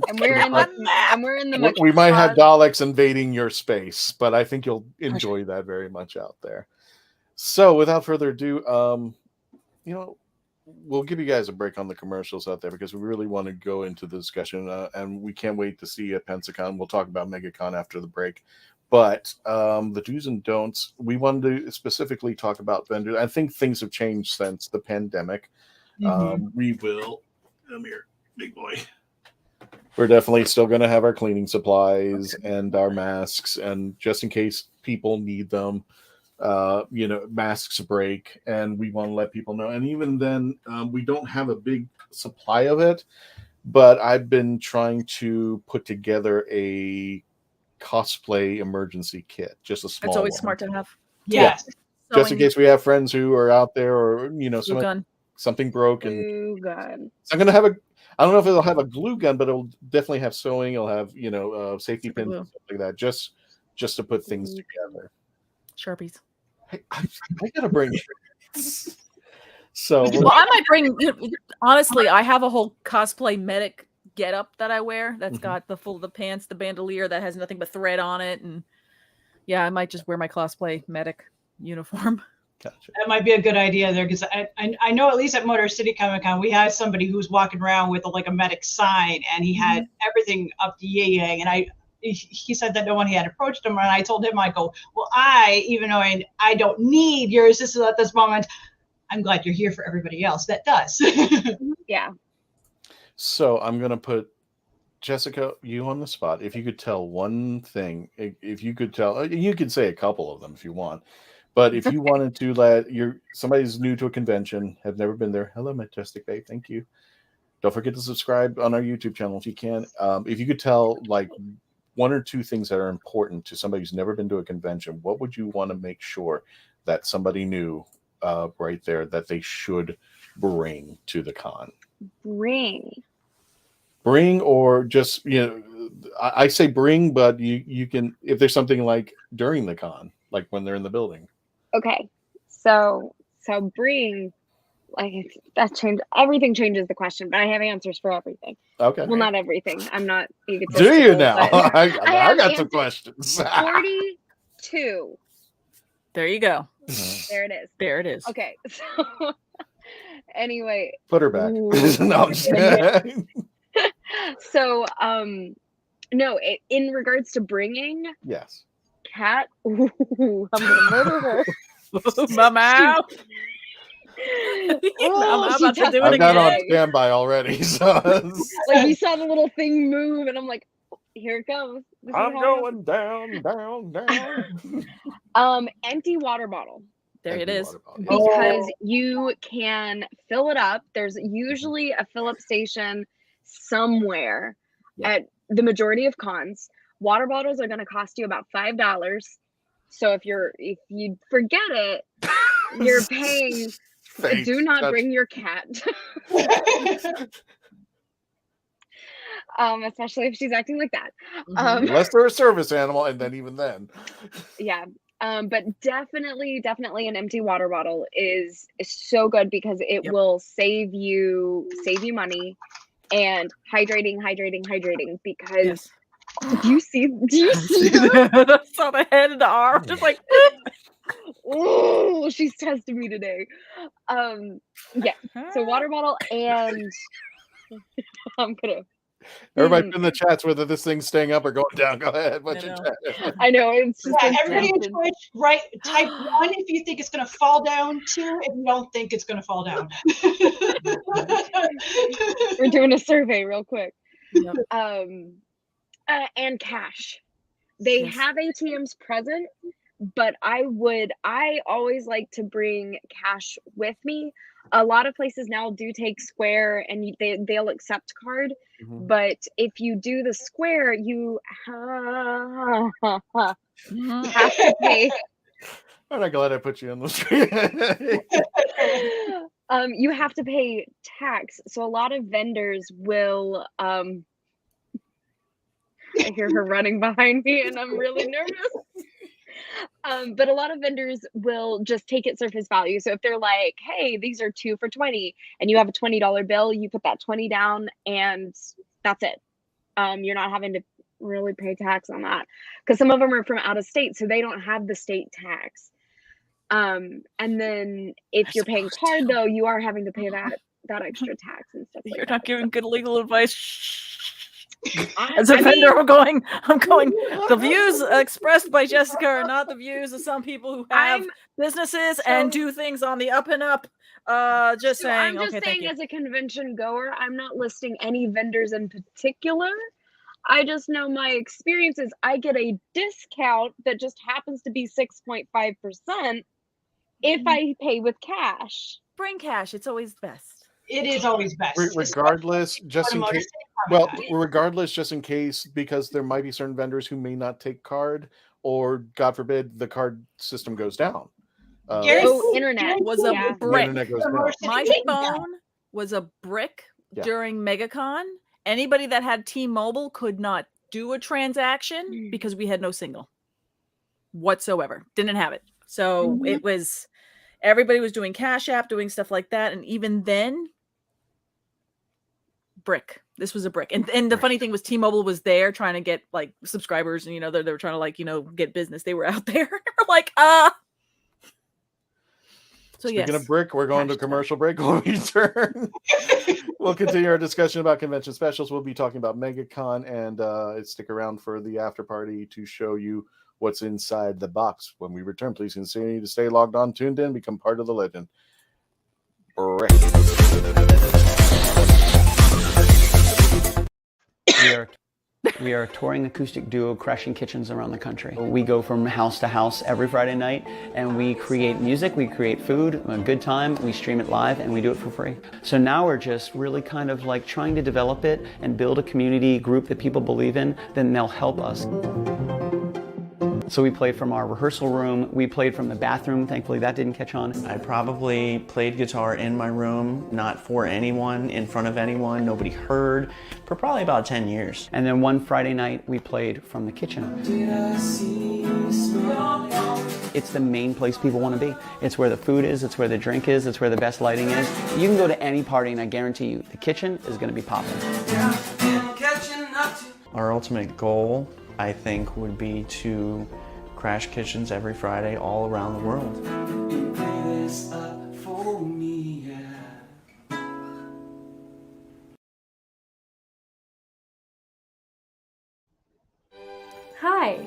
and we're in the. We might have Daleks invading your space, but I think you'll enjoy that very much out there. So without further ado, we'll give you guys a break on the commercials out there, because we really want to go into the discussion, and we can't wait to see you at Pensacon. We'll talk about MegaCon after the break. But the do's and don'ts, we wanted to specifically talk about vendors. I think things have changed since the pandemic. We will, come here, big boy. We're definitely still going to have our cleaning supplies and our masks, and just in case people need them. Masks break, and we want to let people know. And even then, we don't have a big supply of it, but I've been trying to put together a cosplay emergency kit, just a small. That's always one. Smart to have. Yes. Yeah. Just in case we have friends who are out there, or something broke, and glue gun. I'm gonna have I don't know if it'll have a glue gun, but it'll definitely have sewing. It'll have safety pins and stuff like that, just to put things together. Sharpies. I gotta bring it. So I might bring. Honestly, I have a whole cosplay medic getup that I wear. That's got the pants, the bandolier that has nothing but thread on it, and I might just wear my cosplay medic uniform. Gotcha. That might be a good idea there, because I know at least at Motor City Comic Con we had somebody who was walking around with a medic sign, and he had everything up to yang, and he said that no one had approached him, and I told him, I go, well, even though I don't need your assistance at this moment, I'm glad you're here for everybody else that does. Yeah. So I'm going to put, Jessica, you on the spot. If you could tell one thing, if you could tell, you could say a couple of them if you want, but if you wanted to let somebody's new to a convention, have never been there. Hello, Majestic Bay. Thank you. Don't forget to subscribe on our YouTube channel if you can. If you could tell one or two things that are important to somebody who's never been to a convention, what would you want to make sure that somebody knew right there that they should bring to the con? Bring, or just, I say bring, but you can, if there's something like during the con, like when they're in the building. Okay, so bring, like, that change, everything changes the question, but I have answers for everything. Okay. Well, not everything. I'm not egotistical. Do you now? But I got some questions. 42. There you go. There it is. There it is. Okay, so anyway. Put her back. Ooh. No, I'm just kidding. So, no, in regards to bringing, Yes. Kat, ooh, I'm gonna murder her. Mama. Oh, I'm she about to do it I've got on again. standby already. So like, you saw the little thing move, and I'm like, here it goes. This is I'm how going down, down, down. empty water bottle. There it is. Because you can fill it up. There's usually a fill-up station somewhere at the majority of cons. Water bottles are going to cost you about $5. So if you forget it, you're paying. Fake. Do not bring your cat. Especially if she's acting like that. Unless they're a service animal, and then even then. Yeah. But definitely an empty water bottle is so good because it will save you money, and hydrating because do you see that? Saw the head and the arm, just like oh, she's testing me today. Yeah. So water bottle, and I'm gonna. Everybody in the chats, whether this thing's staying up or going down. Go ahead. What's your chat? I know it's just everybody in Twitch, right? Type 1 if you think it's going to fall down. 2 if you don't think it's going to fall down. We're doing a survey real quick. Yep. And cash. They have ATMs present, but I always like to bring cash with me. A lot of places now do take Square, and they'll accept card. But if you do the Square, you have to pay. I'm not glad I put you on the screen. You have to pay tax. So a lot of vendors will. I hear her running behind me, and I'm really nervous. But a lot of vendors will just take it surface value. So if they're like, hey, these are 2 for $20, and you have a $20 bill, you put that 20 down, and that's it. You're not having to really pay tax on that, because some of them are from out of state, so they don't have the state tax. And then if you're paying card, though, you are having to pay that extra tax and stuff. You're not giving good legal advice. As a vendor, I'm going. The views expressed by Jessica are not the views of some people who have businesses and do things on the up and up. Just saying. I'm just saying, as a convention goer, I'm not listing any vendors in particular. I just know my experiences. I get a discount that just happens to be 6.5% if I pay with cash. Bring cash. It's always best. It is always best. Regardless, just in case. Well, regardless, just in case, because there might be certain vendors who may not take card, or God forbid, the card system goes down. Internet was a brick. Internet goes down. My phone was a brick during MegaCon. Anybody that had T-Mobile could not do a transaction because we had no signal whatsoever. Didn't have it. So it was, everybody was doing Cash App, doing stuff like that. And even then, brick. This was a brick. And the funny thing was, T-Mobile was there trying to get like subscribers, and they were trying to like, get business. They were out there. We're like, So Speaking of brick, we're going to commercial break. When we return, we'll continue our discussion about convention specials. We'll be talking about MegaCon, and stick around for the after party to show you what's inside the box. When we return, please continue to stay logged on, tuned in, become part of the legend. Break. We are a touring acoustic duo crashing kitchens around the country. We go from house to house every Friday night, and we create music, we create food, a good time, we stream it live, and we do it for free. So now we're just really kind of like trying to develop it and build a community group that people believe in, then they'll help us. So we played from our rehearsal room. We played from the bathroom. Thankfully, that didn't catch on. I probably played guitar in my room, not for anyone, in front of anyone, nobody heard, for probably about 10 years. And then one Friday night, we played from the kitchen. It's the main place people want to be. It's where the food is, it's where the drink is, it's where the best lighting is. You can go to any party and I guarantee you, the kitchen is going to be popping. Our ultimate goal, I think, would be to crash kitchens every Friday all around the world. Hi,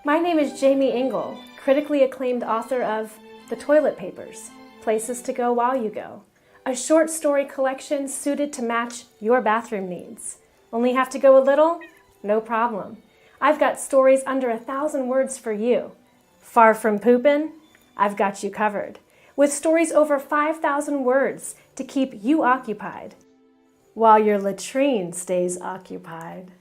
my name is Jamie Engel, critically acclaimed author of The Toilet Papers, Places to Go While You Go, a short story collection suited to match your bathroom needs. Only have to go a little? No problem. I've got stories under 1,000 words for you. Far from poopin'? I've got you covered, with stories over 5,000 words to keep you occupied, while your latrine stays occupied.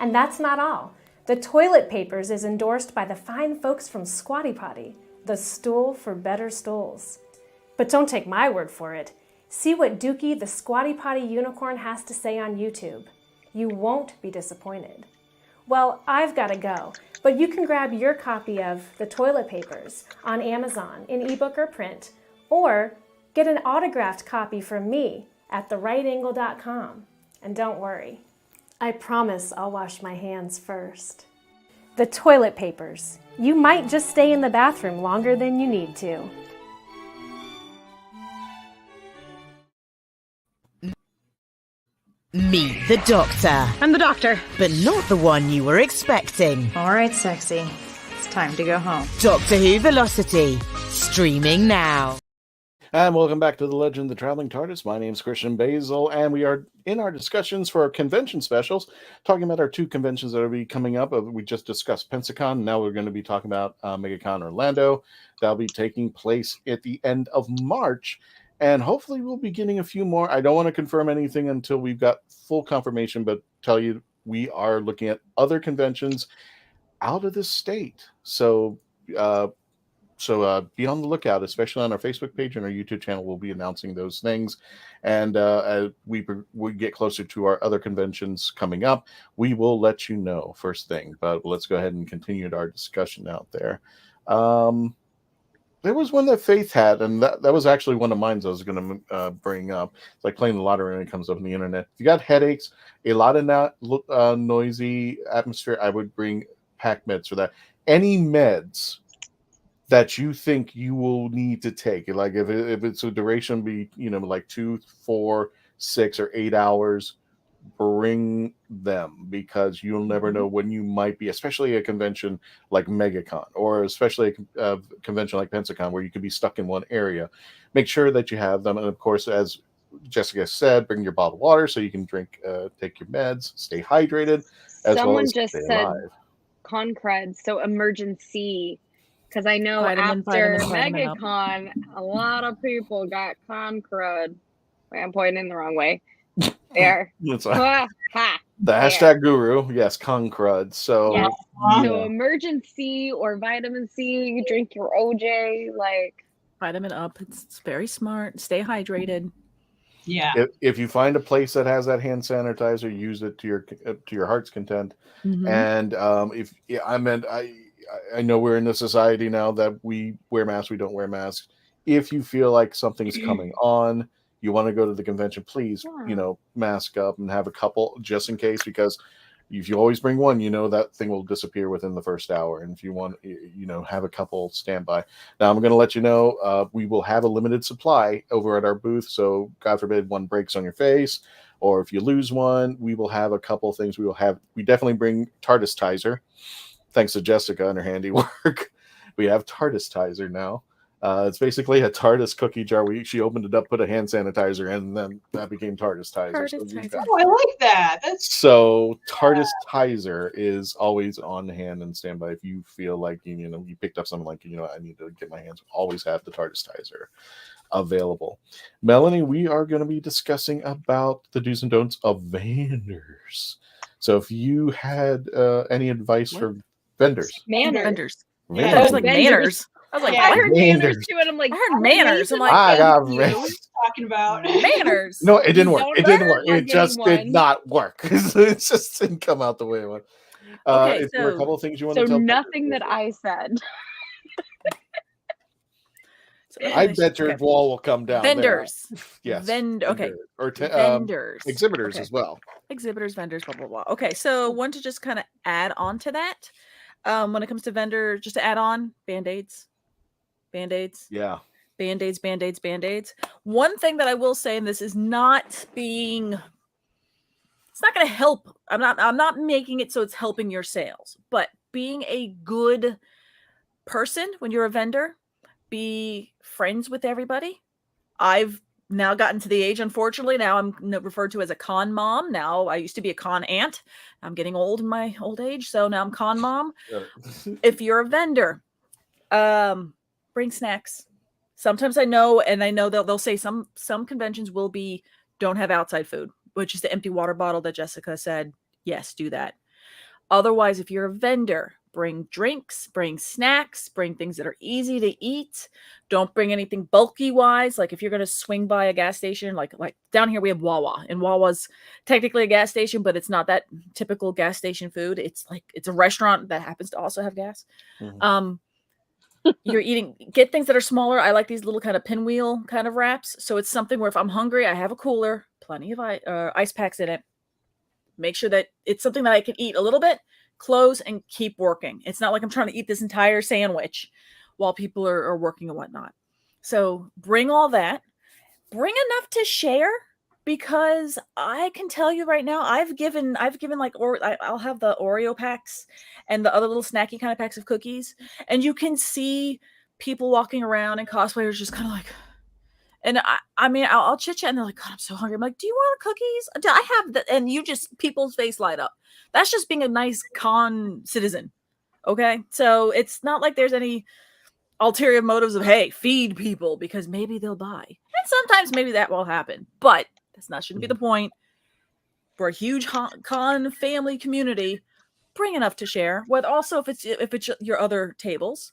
And that's not all. The Toilet Papers is endorsed by the fine folks from Squatty Potty, the stool for better stools. But don't take my word for it. See what Dookie the Squatty Potty unicorn has to say on YouTube. You won't be disappointed. Well, I've got to go, but you can grab your copy of The Toilet Papers on Amazon in ebook or print, or get an autographed copy from me at therightangle.com. And don't worry, I promise I'll wash my hands first. The Toilet Papers. You might just stay in the bathroom longer than you need to. Meet the Doctor. I'm the Doctor. But not the one you were expecting. All right, sexy. It's time to go home. Doctor Who Velocity. Streaming now. And welcome back to the Legend of the Traveling TARDIS. My name is Christian Basil, and we are in our discussions for our convention specials, talking about our two conventions that will be coming up. We just discussed Pensacon. Now we're going to be talking about MegaCon Orlando. That'll be taking place at the end of March. And hopefully we'll be getting a few more. I don't want to confirm anything until we've got full confirmation, but tell you we are looking at other conventions out of the state. So be on the lookout, especially on our Facebook page and our YouTube channel. We'll be announcing those things. And as we get closer to our other conventions coming up, we will let you know first thing. But let's go ahead and continue our discussion out there. There was one that Faith had, and that was actually one of mine I was going to bring up. It's like playing the lottery when it comes up on the internet. If you got headaches, a lot of noisy atmosphere, I would bring pack meds for that. Any meds that you think you will need to take, like if it's a duration be like 2, 4, 6, or 8 hours, bring them, because you'll never know when you might be, especially a convention like MegaCon, or especially a convention like Pensacon, where you could be stuck in one area. Make sure that you have them, and of course, as Jessica said, bring your bottled water so you can drink, take your meds, stay hydrated, as Someone well as just stay said alive. Concred, so emergency, because I know Vitamin, after vitamin up. MegaCon, a lot of people got Concred. Wait, I'm pointing in the wrong way. There. That's Ha, ha. the hashtag guru, yes, Concrud. So, Yes. yeah. So emergency or vitamin C, you drink your OJ, like Vitamin up. It's very smart. Stay hydrated. Yeah. If you find a place that has that hand sanitizer, use it to your heart's content. Mm-hmm. And I know we're in a society now that we wear masks, we don't wear masks. If you feel like something's coming on, you want to go to the convention, please, mask up and have a couple just in case, because if you always bring one, that thing will disappear within the first hour. And if you want, have a couple standby. Now, I'm going to let you know, we will have a limited supply over at our booth. So God forbid one breaks on your face, or if you lose one, we will have a couple things. We definitely bring TARDIS Tizer. Thanks to Jessica and her handiwork. We have TARDIS Tizer now. It's basically a TARDIS cookie jar. She opened it up, put a hand sanitizer in, and then that became TARDIS Tizer. Oh, I like that. So TARDIS Tizer is always on hand and standby. If you feel like you picked up something like I need to get my hands, always have the TARDIS Tizer available. Melanie, we are going to be discussing about the do's and don'ts of vendors. So if you had any advice for Vendors. Vendors. Yeah. I was like Vendors. manners. I was like, Yeah. I heard Manners. manners too, and I'm like, I heard manners. I'm like, I got What are you talking about? manners. No, it didn't You work. don't It didn't learn work. by It just getting did one. not work. It just didn't come out the way it went. Okay, Is there a so- couple of things you want So to tell? nothing that I said. I bet your wall will come down. Vendors. There. Yes. Okay. Or Vendors. exhibitors Okay. as well. Exhibitors, vendors, blah, blah, blah. Okay. So one to just kind of add on to that. When it comes to vendor, just to add on, Band-Aids. Band-Aids. Yeah. Band-Aids, Band-Aids, Band-Aids. One thing that I will say, and this is not being, it's not going to help. I'm not making it so it's helping your sales, but being a good person when you're a vendor, be friends with everybody. I've now gotten to the age, unfortunately, now I'm referred to as a con mom. Now I used to be a con aunt. I'm getting old in my old age, so now I'm con mom. If you're a vendor, bring snacks. Sometimes I know they'll say some conventions will be don't have outside food, which is the empty water bottle that Jessica said. Yes, do that. Otherwise, if you're a vendor, bring drinks, bring snacks, bring things that are easy to eat. Don't bring anything bulky wise. Like if you're going to swing by a gas station, like down here we have Wawa, and Wawa's technically a gas station, but it's not that typical gas station food. It's a restaurant that happens to also have gas. Mm-hmm. Get things that are smaller. I like these little kind of pinwheel kind of wraps. So it's something where if I'm hungry, I have a cooler, plenty of ice packs in it. Make sure that it's something that I can eat a little bit, close, and keep working. It's not like I'm trying to eat this entire sandwich while people are working and whatnot. So bring all that. Bring enough to share, because I can tell you right now, I've given I'll have the Oreo packs and the other little snacky kind of packs of cookies, and you can see people walking around and cosplayers just kind of like, and I mean, I'll chit chat and they're like, God, I'm so hungry. I'm like, do you want cookies? Do I have that? And people's face light up. That's just being a nice con citizen. Okay. So it's not like there's any ulterior motives of, hey, feed people because maybe they'll buy. And sometimes maybe that will happen, but shouldn't be the point. We're a huge con family community. Bring enough to share. But also if it's your other tables,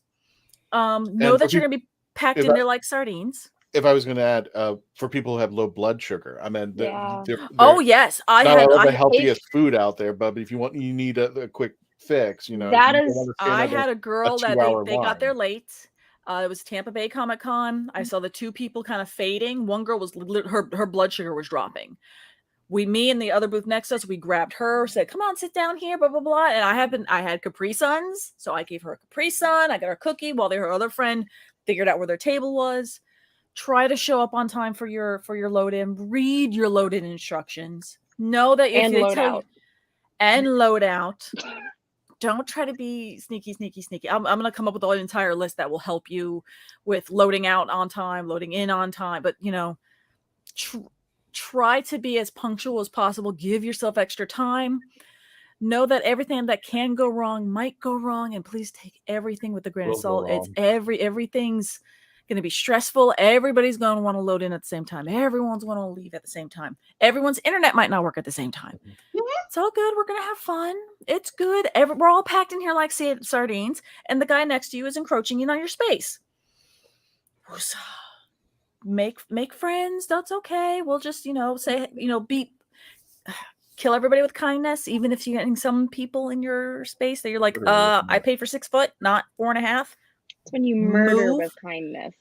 know that you're going to be packed in there like sardines. If I was going to add, for people who have low blood sugar, I mean, oh yes, I had the healthiest food out there, but if you need a quick fix, that is. I had a girl that they got there late. It was Tampa Bay Comic-Con. I saw the two people kind of fading. One girl was her blood sugar was dropping. Me and the other booth next to us, we grabbed her, said, "Come on, sit down here." Blah blah blah. And I had Capri Suns, so I gave her a Capri Sun. I got her a cookie while her other friend figured out where their table was. Try to show up on time for your load in. Read your load in instructions. Know that if they tell you and load out. Don't try to be sneaky. I'm going to come up with an entire list that will help you with loading out on time, loading in on time. But, try to be as punctual as possible. Give yourself extra time. Know that everything that can go wrong might go wrong. And please take everything with a grain of salt. It's everything's going to be stressful. Everybody's going to want to load in at the same time. Everyone's going to leave at the same time. Everyone's internet might not work at the same time. It's all good. We're going to have fun. It's good. We're all packed in here like sardines, and the guy next to you is encroaching in on your space. Make friends. That's okay. We'll just, say, kill everybody with kindness, even if you're getting some people in your space that you're like, I paid for 6 foot, not 4.5. That's when you murder with kindness.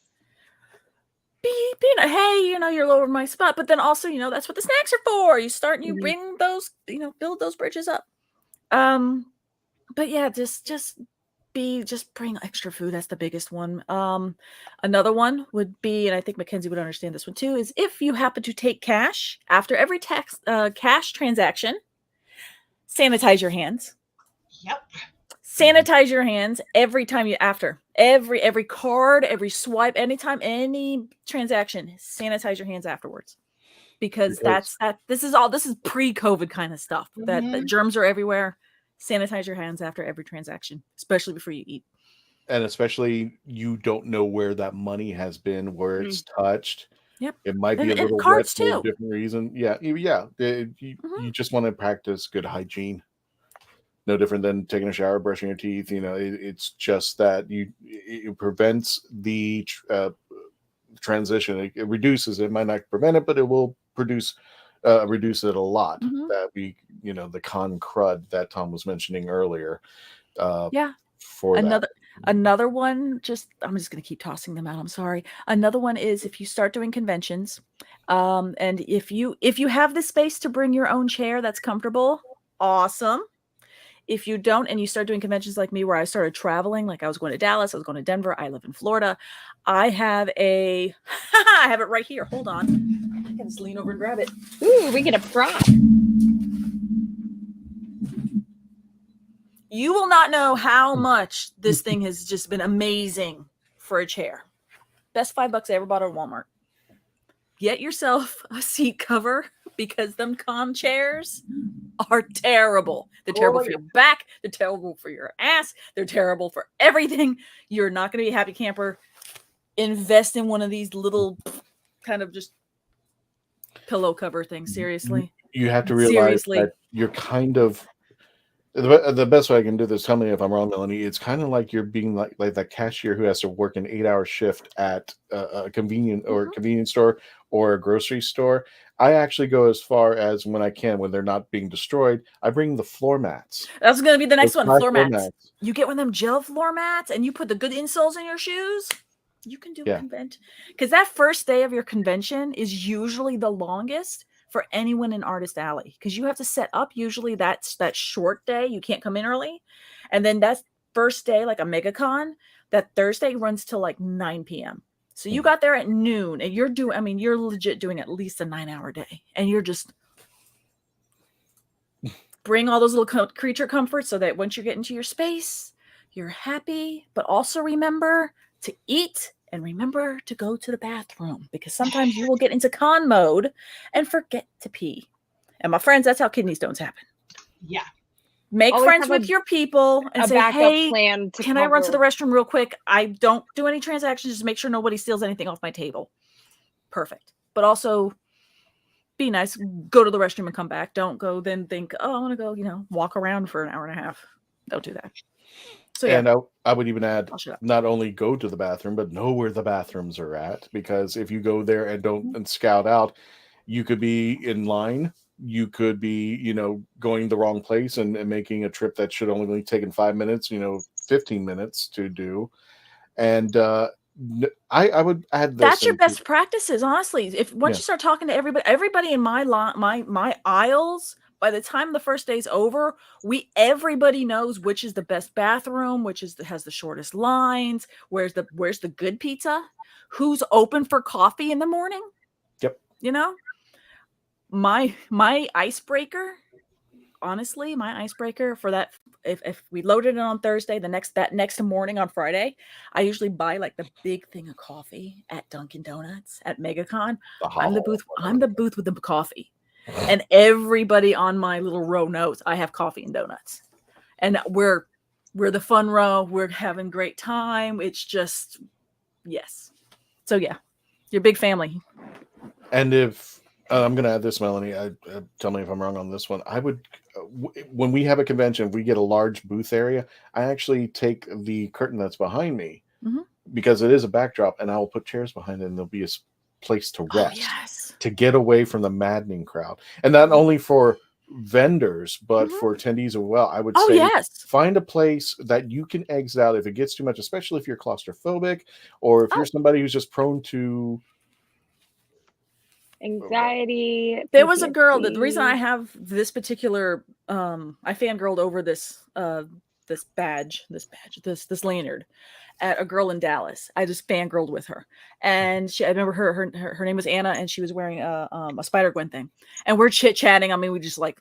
Hey, you're lower my spot, but then also, that's what the snacks are for. You start and you bring those, build those bridges up. But yeah, just bring extra food. That's the biggest one. Another one would be, and I think Mackenzie would understand this one too, is if you happen to take cash after every cash transaction, sanitize your hands. Yep. Sanitize your hands every time every card, every swipe, anytime, any transaction, sanitize your hands afterwards, because this is pre-COVID kind of stuff. That germs are everywhere. Sanitize your hands after every transaction, especially before you eat. And especially you don't know where that money has been, where it's touched. Yep. It might be a little cards wet for too. a different reason. Yeah. You just want to practice good hygiene. no different than taking a shower, brushing your teeth. It's just that it prevents the transition. It reduces it. Might not prevent it, but it will reduce it a lot. That the con crud that Tom was mentioning earlier. For another one, I'm just going to keep tossing them out. I'm sorry. Another one is if you start doing conventions, and if you have the space to bring your own chair that's comfortable, awesome. If you don't, and you start doing conventions like me, where I started traveling, like I was going to Dallas, I was going to Denver, I live in Florida. I have I have it right here. Hold on. I can just lean over and grab it. Ooh, we get a prop. You will not know how much this thing has just been amazing for a chair. Best $5 I ever bought at Walmart. Get yourself a seat cover, because them con chairs are terrible. They're terrible for your back. They're terrible for your ass. They're terrible for everything. You're not going to be a happy camper. Invest in one of these little kind of just pillow cover things. Seriously. You have to realize that you're kind of, the best way I can do this, tell me if I'm wrong, Melanie, it's kind of like you're being like that cashier who has to work an 8-hour shift at a convenience store or a grocery store. I actually go as far as, when I can, when they're not being destroyed, I bring the floor mats. That's going to be the next one. Floor mats. You get one of them gel floor mats, and you put the good insoles in your shoes. You can do a convention, because that first day of your convention is usually the longest for anyone in Artist Alley, because you have to set up. Usually that's that short day. You can't come in early. And then that first day, like a MegaCon, that Thursday runs till like 9 p.m. So you got there at noon, and you're legit doing at least a 9-hour day. And you're just bring all those little creature comforts, so that once you get into your space, you're happy, but also remember to eat. And remember to go to the bathroom, because sometimes you will get into con mode and forget to pee. And my friends, that's how kidney stones happen. Yeah. Make friends with your people and say, hey, can I run to the restroom real quick? I don't do any transactions. Just make sure nobody steals anything off my table. Perfect. But also be nice. Go to the restroom and come back. Don't go then think, oh, I want to go, walk around for an hour and a half. Don't do that. So, and I would even add, not only go to the bathroom, but know where the bathrooms are at. Because if you go there and don't scout out, you could be in line. You could be, going the wrong place and making a trip that should only be taken 5 minutes, 15 minutes to do. And I would add this. That's your best practices, honestly. If once you start talking to everybody in my aisles, by the time the first day's over, everybody knows which is the best bathroom, which has the shortest lines, where's the good pizza, who's open for coffee in the morning. Yep. My icebreaker, honestly, for that, if we loaded it on Thursday, that next morning on Friday, I usually buy like the big thing of coffee at Dunkin' Donuts at MegaCon. I'm the booth with the coffee. And everybody on my little row knows I have coffee and donuts. And we're the fun row. We're having a great time. It's just, yes. So yeah, your big family. And if I'm going to add this, Melanie, tell me if I'm wrong on this one. I would, when we have a convention, if we get a large booth area, I actually take the curtain that's behind me, because it is a backdrop, and I will put chairs behind it, and there'll be a place to rest, to get away from the maddening crowd. And not only for vendors, but for attendees as well. I would say find a place that you can exit out if it gets too much, especially if you're claustrophobic, or if you're somebody who's just prone to anxiety. There was a girl that the reason I have this particular I fangirled over this lanyard at a girl in Dallas. I just fangirled with her, and I remember her name was Anna, and she was wearing a Spider-Gwen thing, and we're chit-chatting. I mean, we just like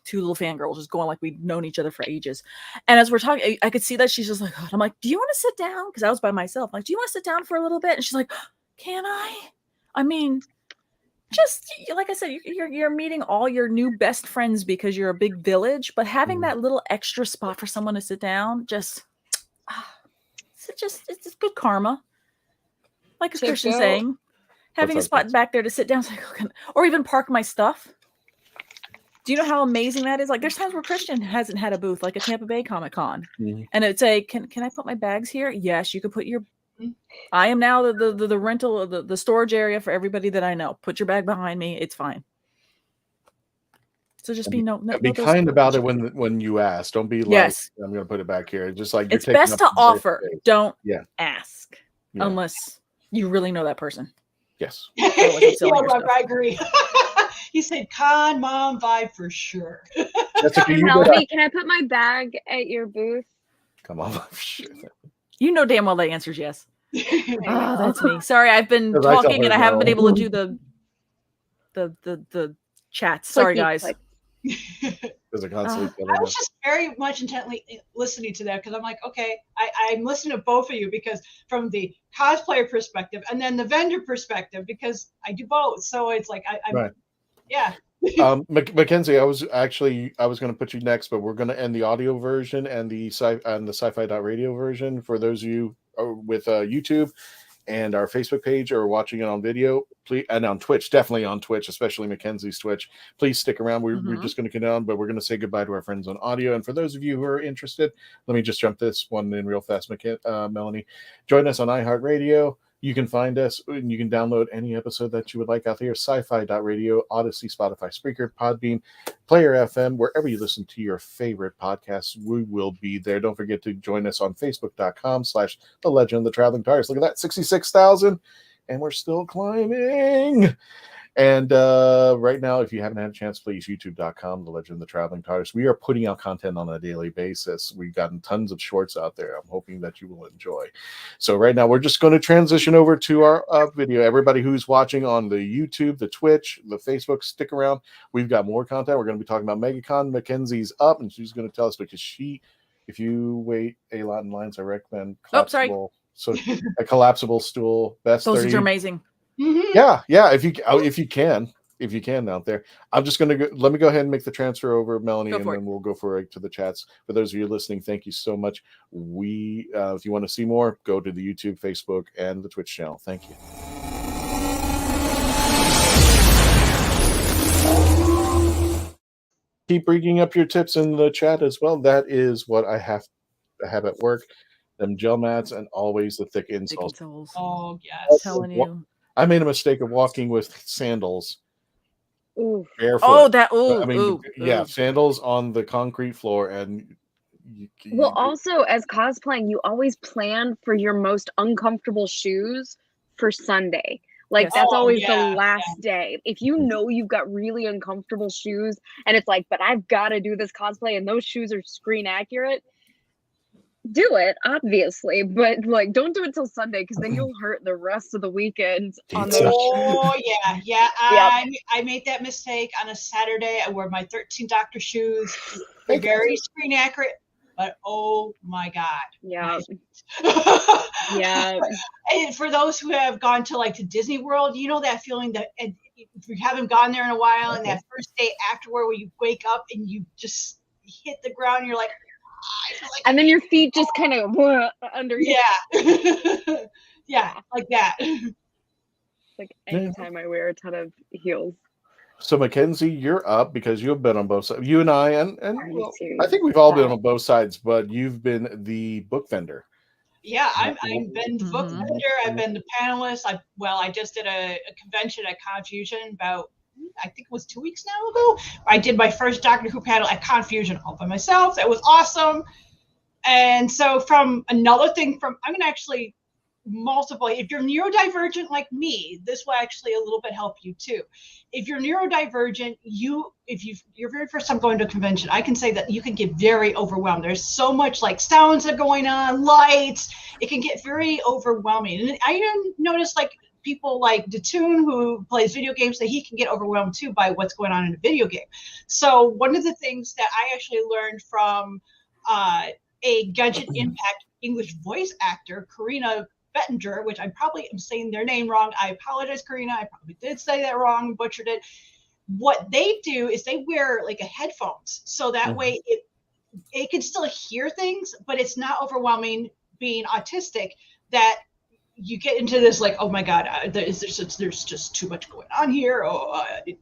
two little fangirls just going like we'd known each other for ages. And as we're talking, I could see that she's just like, I'm like, do you want to sit down? Because I was by myself. I'm like, do you want to sit down for a little bit? And she's like, can I? I mean, just like I said, you're meeting all your new best friends because you're a big village, but having that little extra spot for someone to sit down, it's good karma. Like a Christian saying, having a spot back there to sit down, or even park my stuff. Do you know how amazing that is? Like, there's times where Christian hasn't had a booth, like a Tampa Bay Comic Con, and it'd say, "Can I put my bags here?" Yes, you can put your. I am now the rental, the storage area for everybody that I know. Put your bag behind me. It's fine. So just be be kind about it when you ask. Don't be like, I'm going to put it back here. Just like it's best to offer. Don't ask unless you really know that person. Yes. I agree. He said, "Con mom vibe for sure." Melanie, can I put my bag at your booth? Come on, sure. You know damn well the answer is yes. Oh, that's me. Sorry, I've been talking and I haven't been able to do the chats. Sorry, guys. Because I constantly. I was just very much intently listening to that because I'm like, okay, I'm listening to both of you because from the cosplayer perspective and then the vendor perspective because I do both. So it's like I'm yeah. Mackenzie, I was going to put you next, but we're going to end the audio version and the sci-fi.radio version for those of you with YouTube and our Facebook page or watching it on video, please, and on Twitch, definitely on Twitch, especially Mackenzie's Twitch. Please stick around. We're just going to get on, but we're going to say goodbye to our friends on audio. And for those of you who are interested, let me just jump this one in real fast, Melanie. Join us on iHeartRadio. You can find us and you can download any episode that you would like out there. Sci-fi.radio, Odyssey, Spotify, Spreaker, Podbean, Player FM, wherever you listen to your favorite podcasts, we will be there. Don't forget to join us on Facebook.com/The Legend of the Traveling TARDIS. Look at that, 66,000, and we're still climbing. And right now, if you haven't had a chance, please, youtube.com, The Legend of the Traveling TARDIS. We are putting out content on a daily basis. We've gotten tons of shorts out there. I'm hoping that you will enjoy. So right now, we're just going to transition over to our video. Everybody who's watching on the YouTube, the Twitch, the Facebook, stick around. We've got more content. We're going to be talking about MegaCon. Mackenzie's up, and she's going to tell us because if you wait a lot in lines, I recommend collapsible. So a collapsible stool. Best those 30. are amazing. Yeah. If you can out there, I'm just gonna let me go ahead and make the transfer over, Melanie, and then we'll go to the chats. For those of you listening, thank you so much. If you want to see more, go to the YouTube, Facebook, and the Twitch channel. Thank you. Keep bringing up your tips in the chat as well. That is what I have to have at work. Them gel mats and always the thick insoles. Oh yes, I'm telling you. I made a mistake of walking with sandals. Barefoot. Sandals on the concrete floor, and also as cosplaying, you always plan for your most uncomfortable shoes for Sunday. Like that's always the last day. If you know you've got really uncomfortable shoes, and it's like, but I've got to do this cosplay, and those shoes are screen accurate. Do it, obviously, but like don't do it till Sunday because then you'll hurt the rest of the weekend on those. I made that mistake on a Saturday. I wore my 13 Doctor shoes. They're very screen accurate, but oh my god. And for those who have gone to like to Disney World, you know that feeling that if you haven't gone there in a while, and that first day afterward where you wake up and you just hit the ground, and you're like. And then your feet just kind of under you. Yeah, like that. Like anytime I wear a ton of heels. So Mackenzie, you're up because you've been on both sides. You and I, and I think we've all been on both sides, but you've been the book vendor. Yeah, I've been the book vendor. I've been the panelist. I just did a convention at Confusion about. I think it was 2 weeks now ago. I did my first Doctor Who panel at Confusion all by myself. It was awesome. And so I'm going to actually multiply. If you're neurodivergent like me, this will actually a little bit help you too. If you're neurodivergent, if you're very first time going to a convention, I can say that you can get very overwhelmed. There's so much like sounds that are going on, lights. It can get very overwhelming. And I noticed like people like Datoon who plays video games that he can get overwhelmed too by what's going on in a video game. So one of the things that I actually learned from a Genshin Impact English voice actor, Karina Bettinger, which I probably am saying their name wrong. I apologize, Karina. I probably did say that wrong, butchered it. What they do is they wear like a headphones. So that way it can still hear things, but it's not overwhelming being autistic that you get into this like, oh my God, there's just too much going on here.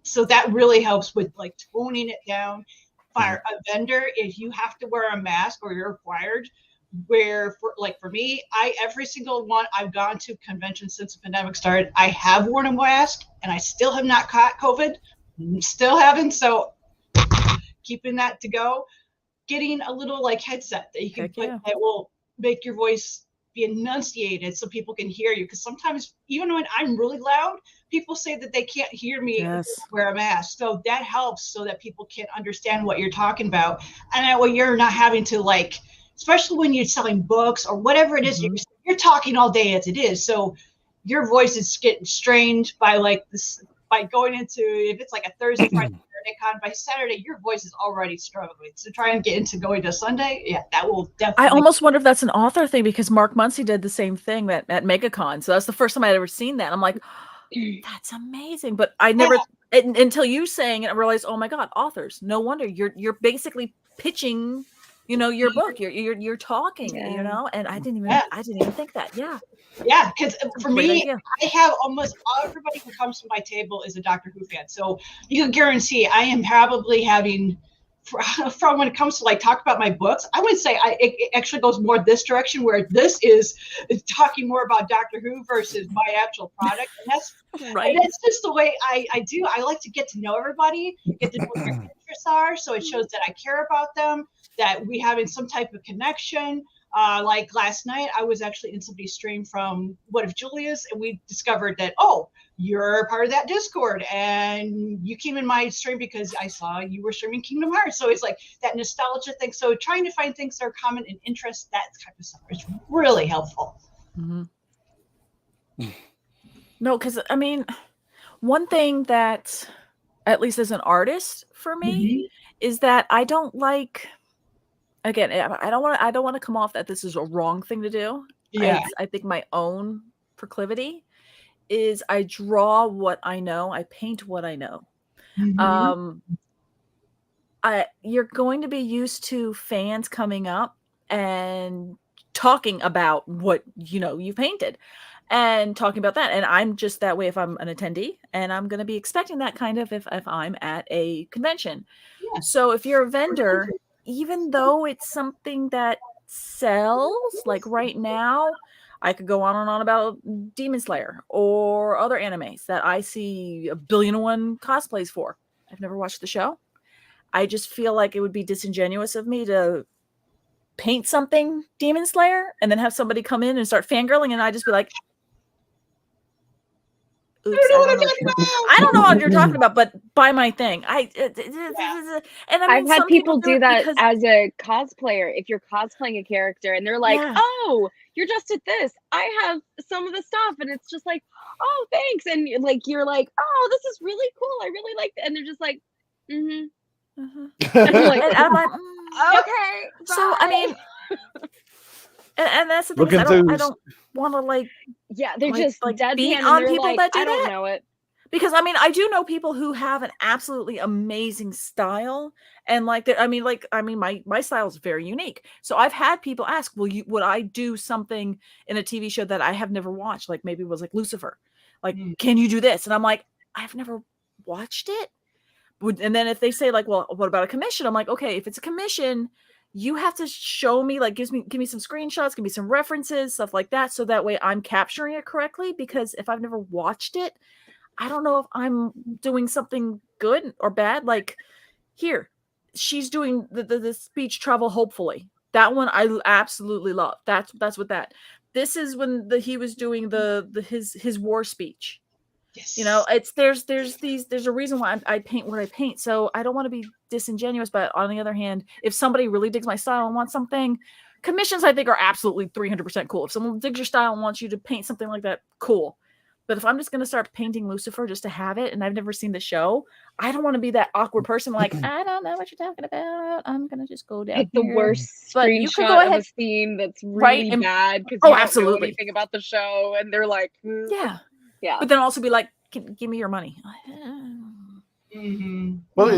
So that really helps with like toning it down. Fire a vendor, if you have to wear a mask or you're required, where for me, every single one I've gone to convention since the pandemic started, I have worn a mask and I still have not caught COVID. Still haven't. So keeping that to go, getting a little like headset that you can put that will make your voice be enunciated so people can hear you. Because sometimes even when I'm really loud, people say that they can't hear me if I wear a mask. So that helps so that people can understand what you're talking about. And that way you're not having to like, especially when you're selling books or whatever it is, you're talking all day as it is. So your voice is getting strained by like this, by going into, if it's like a Thursday, Friday, con, by Saturday, your voice is already struggling. So try and get into going to Sunday. That will definitely. I almost wonder if that's an author thing, because Mark Muncy did the same thing at MegaCon. So that's the first time I'd ever seen that. I'm like, that's amazing. But I never, until you saying it, I realized, oh my God, authors. No wonder you're basically pitching, your book. You're talking, and I didn't even think that. Yeah, because for me, I have almost everybody who comes to my table is a Doctor Who fan. So you can guarantee I am probably having, from when it comes to like talk about my books, I would say it actually goes more this direction, where this is talking more about Doctor Who versus my actual product. And that's right. And that's just the way I do. I like to get to know everybody, get to know what their interests are. So it shows that I care about them, that we have some type of connection. Like last night, I was actually in somebody's stream from What If Julia's, and we discovered that, you're part of that Discord, and you came in my stream because I saw you were streaming Kingdom Hearts. So it's like that nostalgia thing. So trying to find things that are common in interest, that type of stuff is really helpful. Mm-hmm. No, because I mean, one thing that, at least as an artist for me, is that I don't like. Again, I don't want to come off that this is a wrong thing to do. Yeah. I think my own proclivity is I draw what I know. I paint what I know. You're going to be used to fans coming up and talking about what you painted and talking about that. And I'm just that way if I'm an attendee, and I'm going to be expecting that kind of if I'm at a convention. Yeah. So if you're a vendor, even though it's something that sells, like right now, I could go on and on about Demon Slayer or other animes that I see 1,000,000,001 cosplays for. I've never watched the show. I just feel like it would be disingenuous of me to paint something Demon Slayer and then have somebody come in and start fangirling, and I just be like, oops, I don't know what you're talking about, but buy my thing. And I mean, I've had people do that as a cosplayer. If you're cosplaying a character and they're like, oh, you're just at this, I have some of the stuff, and it's just like, oh, thanks. And you're like, oh, this is really cool. I really like it. And they're just like, and I'm like, okay. So I mean, and that's the thing. I don't want to they're just deadpan beat on people that do I don't know it. Because I mean, I do know people who have an absolutely amazing style, and my style is very unique. So I've had people ask, would I do something in a TV show that I have never watched? Like maybe it was like Lucifer. Like, can you do this? And I'm like, I've never watched it. And then if they say like, well, what about a commission? I'm like, okay, if it's a commission, you have to show me, like, give me some screenshots, give me some references, stuff like that. So that way I'm capturing it correctly, because if I've never watched it, I don't know if I'm doing something good or bad. Like here, she's doing the speech Travel Hopefully. That one I absolutely love. That's what that. This is when he was doing his war speech. Yes. There's a reason why I paint what I paint. So I don't want to be disingenuous, but on the other hand, if somebody really digs my style and wants something, commissions I think are absolutely 300% cool. If someone digs your style and wants you to paint something like that, cool. But if I'm just going to start painting Lucifer just to have it, and I've never seen the show, I don't want to be that awkward person like, I don't know what you're talking about. I'm going to just go down the worst but screenshot you could go ahead. Of a scene that's really bad because you don't know anything about the show, and they're like, yeah. But then also be like, give me your money. Well,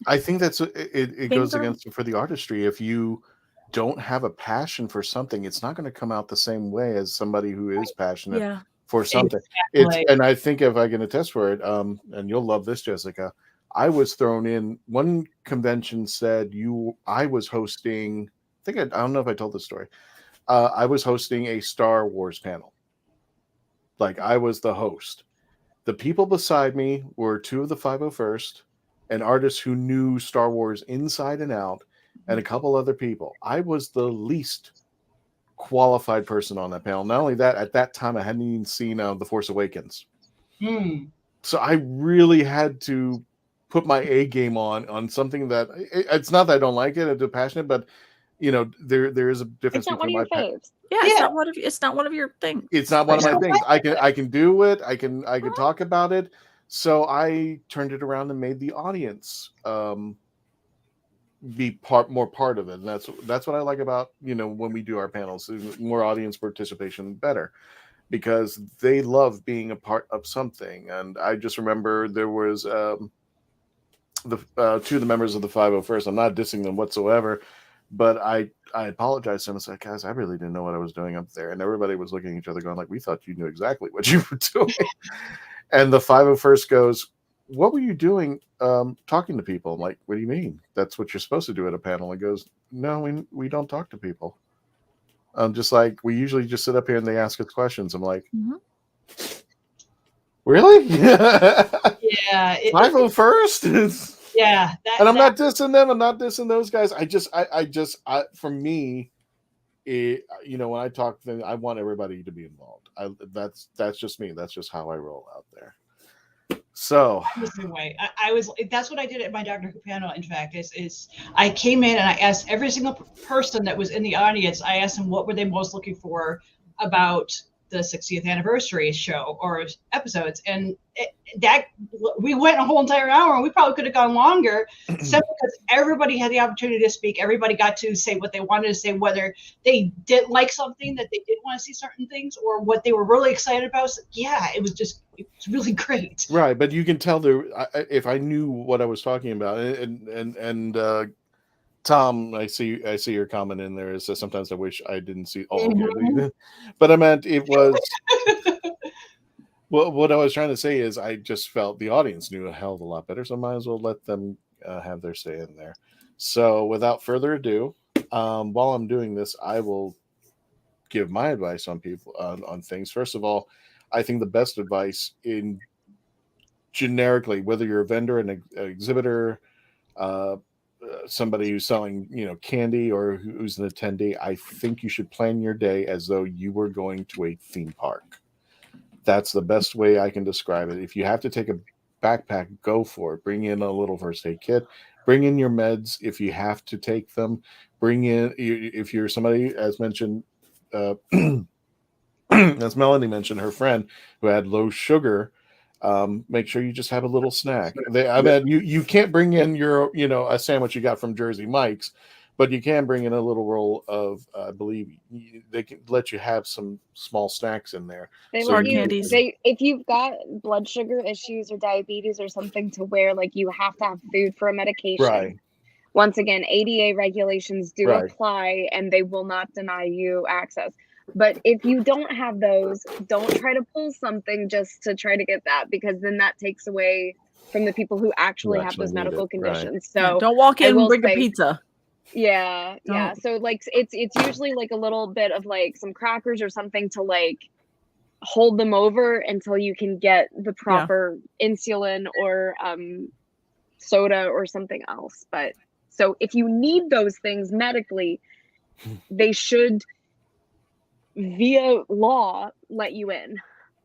I think that's it goes against for the artistry. If you don't have a passion for something, it's not going to come out the same way as somebody who is passionate for something. Exactly. And I think if I can attest for it, and you'll love this, Jessica, I was thrown in. One convention said I was hosting. I don't know if I told this story. I was hosting a Star Wars panel. Like I was the host. The people beside me were two of the 501st, and artists who knew Star Wars inside and out, and a couple other people. I was the least qualified person on that panel. Not only that, at that time I hadn't even seen The Force Awakens. So I really had to put my A game on something that it's not that I don't like it, I'm passionate, but you know, there is a difference. It's not one of your faves. Yeah, it's not one of your things. It's not one of my things. I can do it. I can talk about it. So I turned it around and made the audience be more part of it. And that's what I like about, you know, when we do our panels. More audience participation, better, because they love being a part of something. And I just remember there was two of the members of the 501st. I'm not dissing them whatsoever, but I apologized to them and said, guys, I really didn't know what I was doing up there. And everybody was looking at each other going like, we thought you knew exactly what you were doing. And the 501st goes, what were you doing talking to people? I'm like, what do you mean? That's what you're supposed to do at a panel. He goes, no, we don't talk to people. I'm just like, we usually just sit up here and they ask us questions. I'm like, really? Yeah. 501st? Yeah, and I'm not dissing them. I'm not dissing those guys. I for me, you know, when I talk, I want everybody to be involved. That's just me. That's just how I roll out there. So the same way. That's what I did at my Doctor Who panel. In fact, is I came in and I asked every single person that was in the audience. I asked them what were they most looking for about the 60th anniversary show or episodes, and we went a whole entire hour, and we probably could have gone longer, simply because everybody had the opportunity to speak. Everybody got to say what they wanted to say, whether they didn't like something, that they didn't want to see certain things, or what they were really excited about. So, yeah, it was really great. Right, but you can tell if I knew what I was talking about, and Tom, I see your comment in there. It says sometimes I wish I didn't see all of you, but I meant it was. Well, what I was trying to say is I just felt the audience knew a hell of a lot better, so I might as well let them have their say in there. So without further ado, while I'm doing this, I will give my advice on people on things. First of all, I think the best advice in generically, whether you're a vendor, an exhibitor, somebody who's selling, you know, candy, or who's an attendee, I think you should plan your day as though you were going to a theme park. That's the best way I can describe it. If you have to take a backpack, go for it. Bring in a little first aid kit. Bring in your meds if you have to take them. Bring in, if you're somebody, as mentioned, as Melanie mentioned, her friend who had low sugar, make sure you just have a little snack. I mean, you can't bring in your, you know, a sandwich you got from Jersey Mike's, but you can bring in a little roll of, I believe they can let you have some small snacks in there. If you've got blood sugar issues or diabetes or something to where like you have to have food for a medication. Right. Once again, ADA regulations do apply, and they will not deny you access. But if you don't have those, don't try to pull something just to try to get that, because then that takes away from the people who actually have those medical conditions. Right. So yeah, don't walk in and bring a pizza. Yeah, yeah. So like it's usually like a little bit of like some crackers or something to like hold them over until you can get the proper insulin or soda or something else. But so if you need those things medically, they should via law let you in.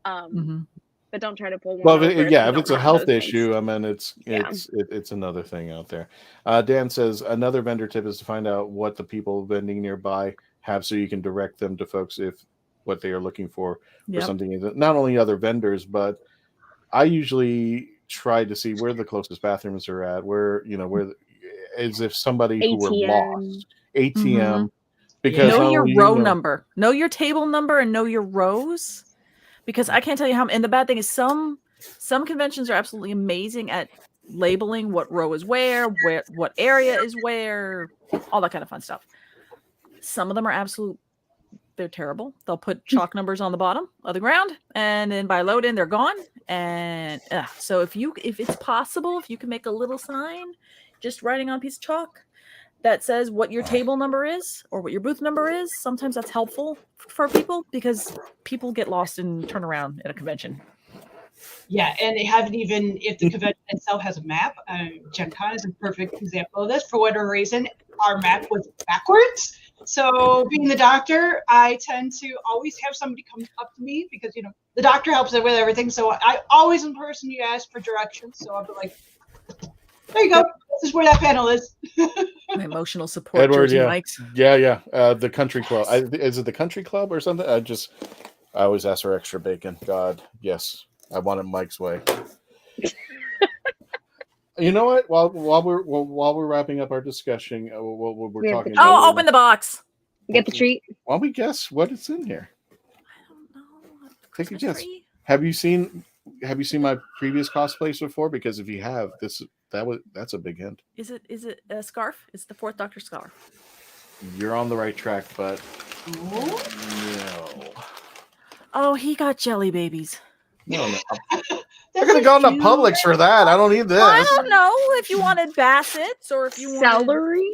But don't try to pull one. Well, if it's a health issue, I mean, it's another thing out there. Dan says another vendor tip is to find out what the people vending nearby have, so you can direct them to folks if what they are looking for or something. Not only other vendors, but I usually try to see where the closest bathrooms are at. Where as if somebody who were lost, ATM. Because know your row number, know your table number, and know your rows. Because I can't tell you how. And the bad thing is, some conventions are absolutely amazing at labeling what row is where, what area is where, all that kind of fun stuff. Some of them are they're terrible. They'll put chalk numbers on the bottom of the ground, and then by load in, they're gone. And so if it's possible, if you can make a little sign, just writing on a piece of chalk that says what your table number is or what your booth number is, sometimes that's helpful for people because people get lost and turn around at a convention. Yeah, and they haven't even, if the convention itself has a map, Gen Con is a perfect example of this. For whatever reason, our map was backwards. So being the doctor, I tend to always have somebody come up to me because, the doctor helps with everything. So I always, in person, you ask for directions. So I'll be like, there you go. This is where that panel is. My emotional support, Edward, Jersey yeah. Mike's. Yeah. The country club. Is it the country club or something? I always ask for extra bacon. God, yes. I want it Mike's way. You know what? While we're wrapping up our discussion, we're talking. Open the box. Get the treat. Why don't we guess what it's in here? I don't know. Take a guess. Have you seen my previous cosplays before? Because if you have, that's a big hint. Is it a scarf? It's the fourth Doctor scarf. You're on the right track, but no. Oh, he got jelly babies. No. You're gonna go into Publix for that. I don't need this. I don't know if you wanted Bassett's or if you wanted celery.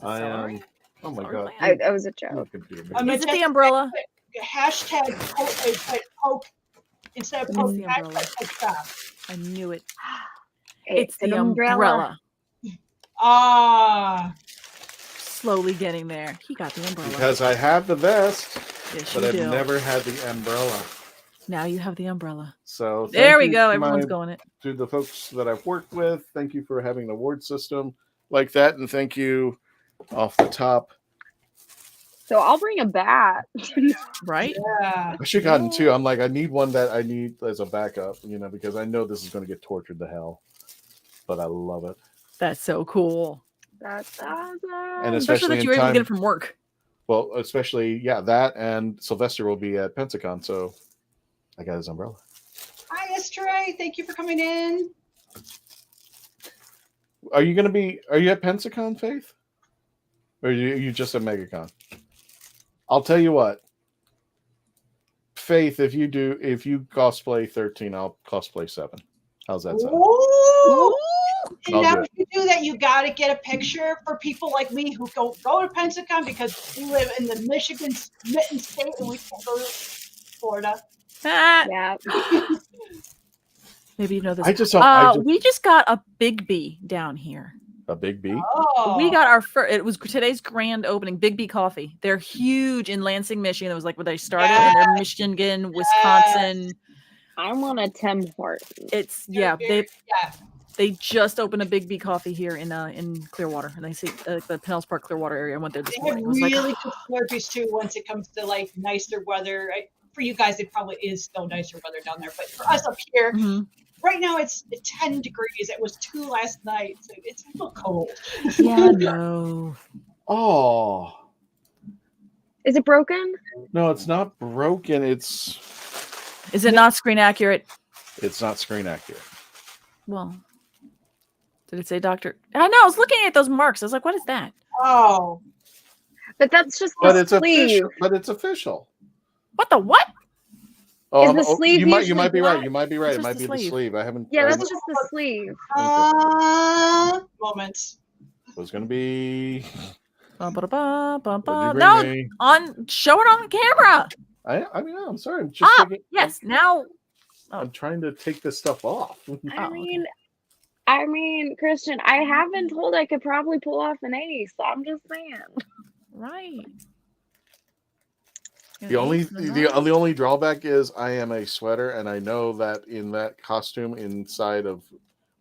I am. Oh my god. I was a joke. Is it the umbrella? Hashtag Coke instead of Coke. I knew it. It's the umbrella. Slowly getting there. He got the umbrella. Because I have the vest, yes, but I've never had the umbrella. Now you have the umbrella. So there we go. Everyone's going it. To the folks that I've worked with, thank you for having an award system like that, and thank you off the top. So I'll bring a bat. Right? Yeah. I should have gotten two. I'm like, I need one that I need as a backup, because I know this is going to get tortured to hell. But I love it. That's so cool. That's awesome. And especially that you were able to get it from work. Well, especially, that, and Sylvester will be at Pensacon, so I got his umbrella. Hi, Estray. Thank you for coming in. Are you at Pensacon, Faith? Or are you just at MegaCon? I'll tell you what. Faith, if you cosplay 13, I'll cosplay 7. How's that sound? Ooh. And now if you do that, you got to get a picture for people like me who go to Pensacon because we live in the Michigan smitten state and we can't go to Florida. Yeah. Maybe you know this. We just got a Big B down here. A Big B? Oh. We got our first. It was today's grand opening. Big B Coffee. They're huge in Lansing, Michigan. It was like where they started, and they're Michigan, Wisconsin. I want a Tim Hortons. They just opened a Big B Coffee here in Clearwater, and they see the Pinellas Park Clearwater area. I went there this morning. It was really good Slurpees too. Once it comes to like nicer weather, for you guys, it probably is still nicer weather down there, but for us up here. Mm-hmm. Right now it's 10 degrees. It was 2 last night, so it's a little cold. Yeah, no. Oh. Is it broken? No, it's not broken. Is it not screen accurate? It's not screen accurate. Well, did it say doctor? I know. I was looking at those marks. I was like, what is that? Oh. But that's just the sleeve. But it's official. What the what? Oh, is the sleeve you might be right. You might be right. It might be the sleeve. I haven't. Yeah, that's just the sleeve. Moments. It was gonna be. No, show it on the camera. I mean, I'm sorry. I'm just yes. Now, I'm trying to take this stuff off. I mean, Christian, I have been told I could probably pull off an ace. So I'm just saying. Right. The only drawback is I am a sweater, and I know that in that costume inside of,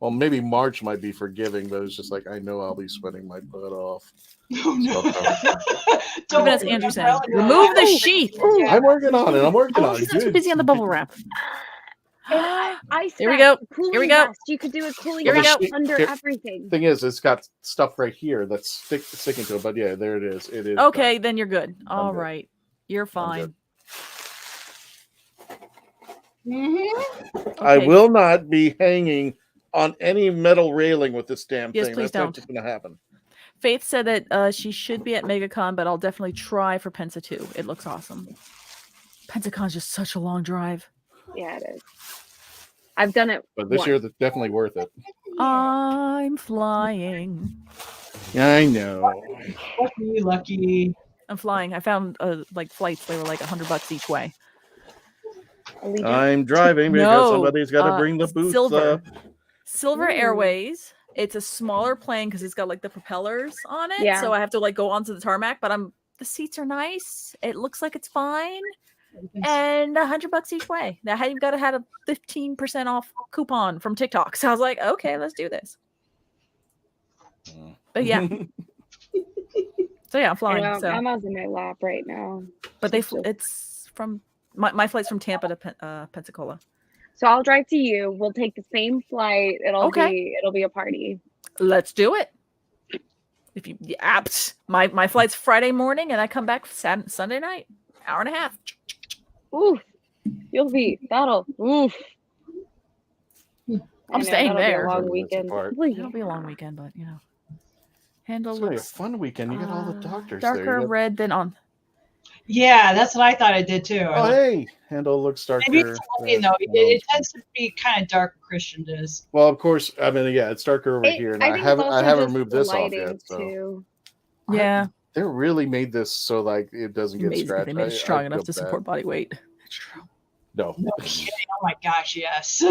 well, maybe March might be forgiving, but it's just like I know I'll be sweating my butt off. Oh, no. Don't that's Andrew saying. Remove the sheath. I'm working on it. He's too busy on the bubble wrap. Here we go. Here we go. You could do a cooling vest under everything. Thing is, it's got stuff right here that's sticking to it. But yeah, there it is. It is. Okay, then you're good. All right. You're fine. Mm-hmm. Okay. I will not be hanging on any metal railing with this damn thing. Please That's don't. not just going to happen. Faith said that she should be at MegaCon, but I'll definitely try for Pensa 2. It looks awesome. Pensacon's just such a long drive. Yeah, it is. I've done it. But this year, it's definitely worth it. I'm flying. Yeah, I know. Lucky. I'm flying. I found like flights. They were like $100 each way. I'm driving because somebody's got to bring the booth. Silver Airways. It's a smaller plane because it's got like the propellers on it. Yeah. So I have to like go onto the tarmac, but the seats are nice. It looks like it's fine. And $100 each way. Now you've got to have a 15% off coupon from TikTok. So I was like, okay, let's do this. But yeah. So yeah, I'm flying. I'm on my lap right now. But it's from my flight's from Tampa to Pensacola. So I'll drive to you. We'll take the same flight. It'll be a party. Let's do it. If you my flight's Friday morning and I come back Sunday night, hour and a half. Oof. Oof. I'm staying there. Be a long weekend. It'll be a long weekend, but Handle it's looks a fun weekend. You got all the doctors darker there. red than on. Yeah, that's what I thought it did too. Oh, hey, Handle looks darker. Maybe it's it tends to be kind of dark. Christian does. Well, of course. I mean, yeah, it's darker over here, and I haven't removed this off yet. So yeah, they really made this so like it doesn't get scratched. They made it strong enough to support body weight. It's true. No kidding. Oh my gosh, yes.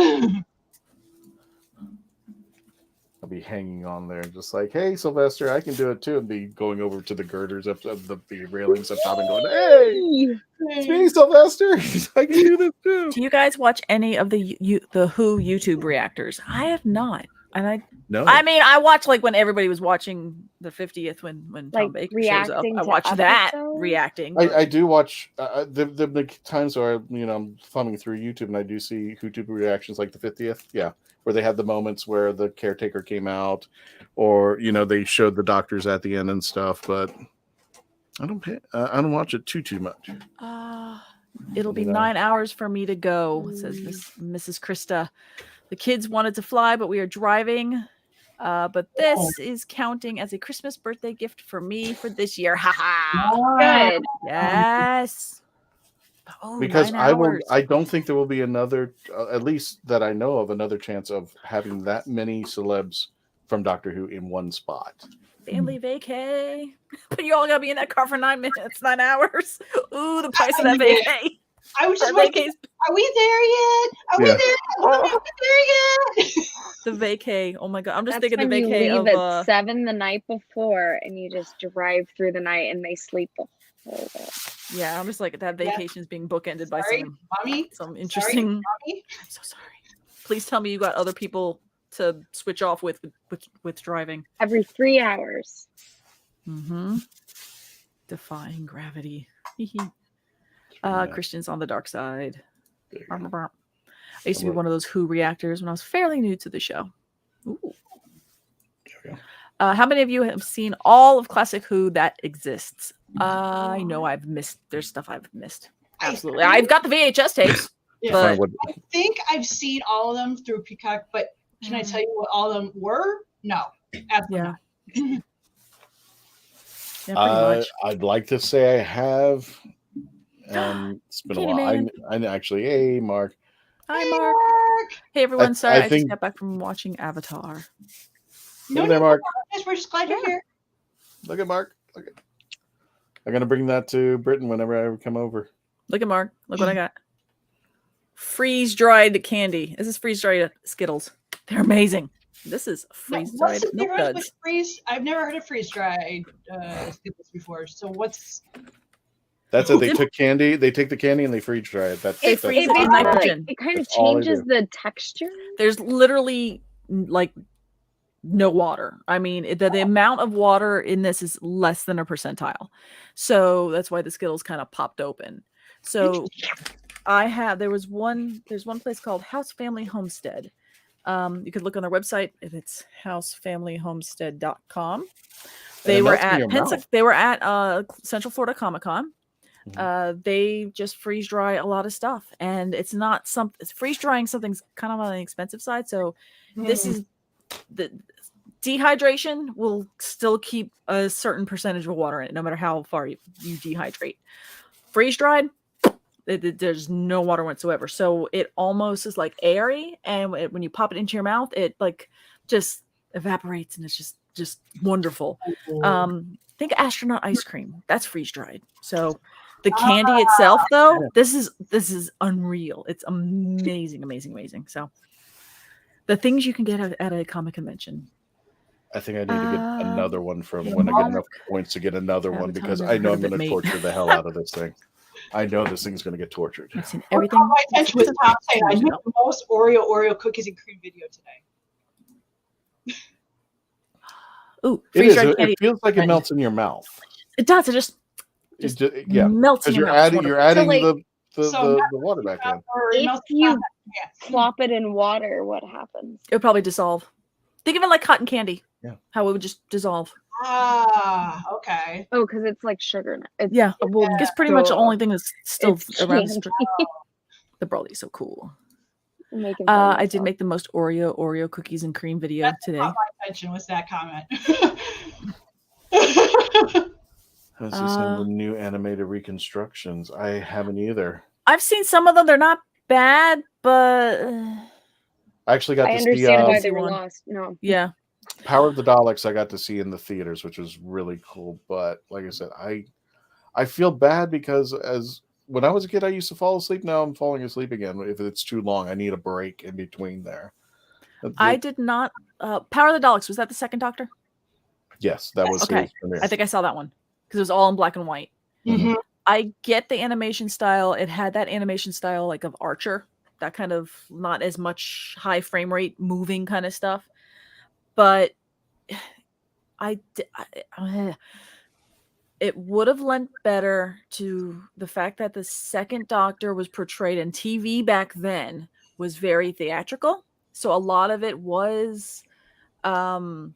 I'll be hanging on there, just like, hey, Sylvester, I can do it too, and be going over to the girders of the railings up top and going, hey, it's me, Sylvester. I can do this too. Do you guys watch any of the WHO YouTube reactors? I have not, and no. I mean, I watch like when everybody was watching the 50th when Tom Baker shows up. I watch that reacting. I do watch the times where I'm thumbing through YouTube and I do see YouTube reactions like the 50th. Yeah. Where they had the moments where the caretaker came out, or they showed the doctors at the end and stuff. But I don't watch it too much. It'll be 9 hours for me to go, says Mrs. Krista. The kids wanted to fly, but we are driving. But this is counting as a Christmas birthday gift for me for this year. Ha ha! Good. Yes. Because I don't think there will be another, at least that I know of, another chance of having that many celebs from Doctor Who in one spot. Family vacay. But you all gotta be in that car for 9 minutes, 9 hours. Ooh, the price of that vacay. I was just wondering, are we there yet? Are we there? Are we there yet? The vacay. Oh my god. I'm just That's thinking the when vacay you leave of at 7 the night before and you just drive through the night and they sleep the whole day. Yeah, I'm just like that vacation is being bookended by some interesting. Mommy? I'm so sorry. Please tell me you got other people to switch off with driving. Every 3 hours. Mm-hmm. Defying gravity. Christian's on the dark side. I used to be one of those Who reactors when I was fairly new to the show. Ooh. How many of you have seen all of classic Who that exists? I know there's stuff I've missed. Absolutely. I've got the VHS tapes. Yeah. But I think I've seen all of them through Peacock, but can I tell you what all of them were? No. Absolutely not. Yeah, pretty much. I'd like to say I have. It's been a while. I actually, hey, Mark. Hi, Mark. Hey, everyone. Sorry, I just got back from watching Avatar. Hey there, Mark. We're just glad you're here. Look at Mark. I'm going to bring that to Britain whenever I come over. Look at Mark. Look what I got. Freeze-dried candy. This is freeze-dried Skittles. They're amazing. This is freeze-dried Milk Duds. I've never heard of freeze-dried Skittles before. So what's... That's it. They took candy. They take the candy and they freeze dry it. They freeze it in nitrogen. It kind of changes the texture. There's literally like no water. I mean, the amount of water in this is less than a percentile. So that's why the Skittles kind of popped open. So there's one place called House Family Homestead. You could look on their website if it's housefamilyhomestead.com. They were at Central Florida Comic-Con. They just freeze dry a lot of stuff, and it's not freeze drying something's kind of on the expensive side. So this is dehydration will still keep a certain percentage of water in it, no matter how far you dehydrate. Freeze dried, there's no water whatsoever. So it almost is like airy. And when you pop it into your mouth, it like just evaporates and it's just wonderful. Think astronaut ice cream. That's freeze dried. So the candy itself, though, this is unreal. It's amazing. So the things you can get at a comic convention. I think I need to get another one from when I get enough points to get another one, because I know I'm going to torture the hell out of this thing. I know this thing's going to get tortured. I've seen everything. My attention was Tom saying I did the most Oreo cookies and cream video today. Ooh, it feels like it melts in your mouth. It does. It just melts in your mouth. You're adding the water back in. If you plop it in water, what happens? It would probably dissolve. Think of it like cotton candy. Yeah. How it would just dissolve. Okay. Oh, because it's like sugar. Well, I guess pretty much the only thing that's still around is the Broly. So cool. I did make the most Oreo cookies and cream video today. Caught my attention was that comment. Has he seen the new animated reconstructions? I haven't either. I've seen some of them. They're not bad, but I actually got to see. I understand why they were lost. No. Yeah. Power of the Daleks I got to see in the theaters, which was really cool. But like I said, I feel bad because when I was a kid, I used to fall asleep. Now I'm falling asleep again. If it's too long, I need a break in between there. I did not. Power of the Daleks, was that the second Doctor? Yes, that was okay. I think I saw that one because it was all in black and white. Mm-hmm. I get the animation style. It had that animation style like of Archer, that kind of not as much high frame rate moving kind of stuff. But it would have lent better to the fact that the second Doctor was portrayed in TV back then was very theatrical. So a lot of it was more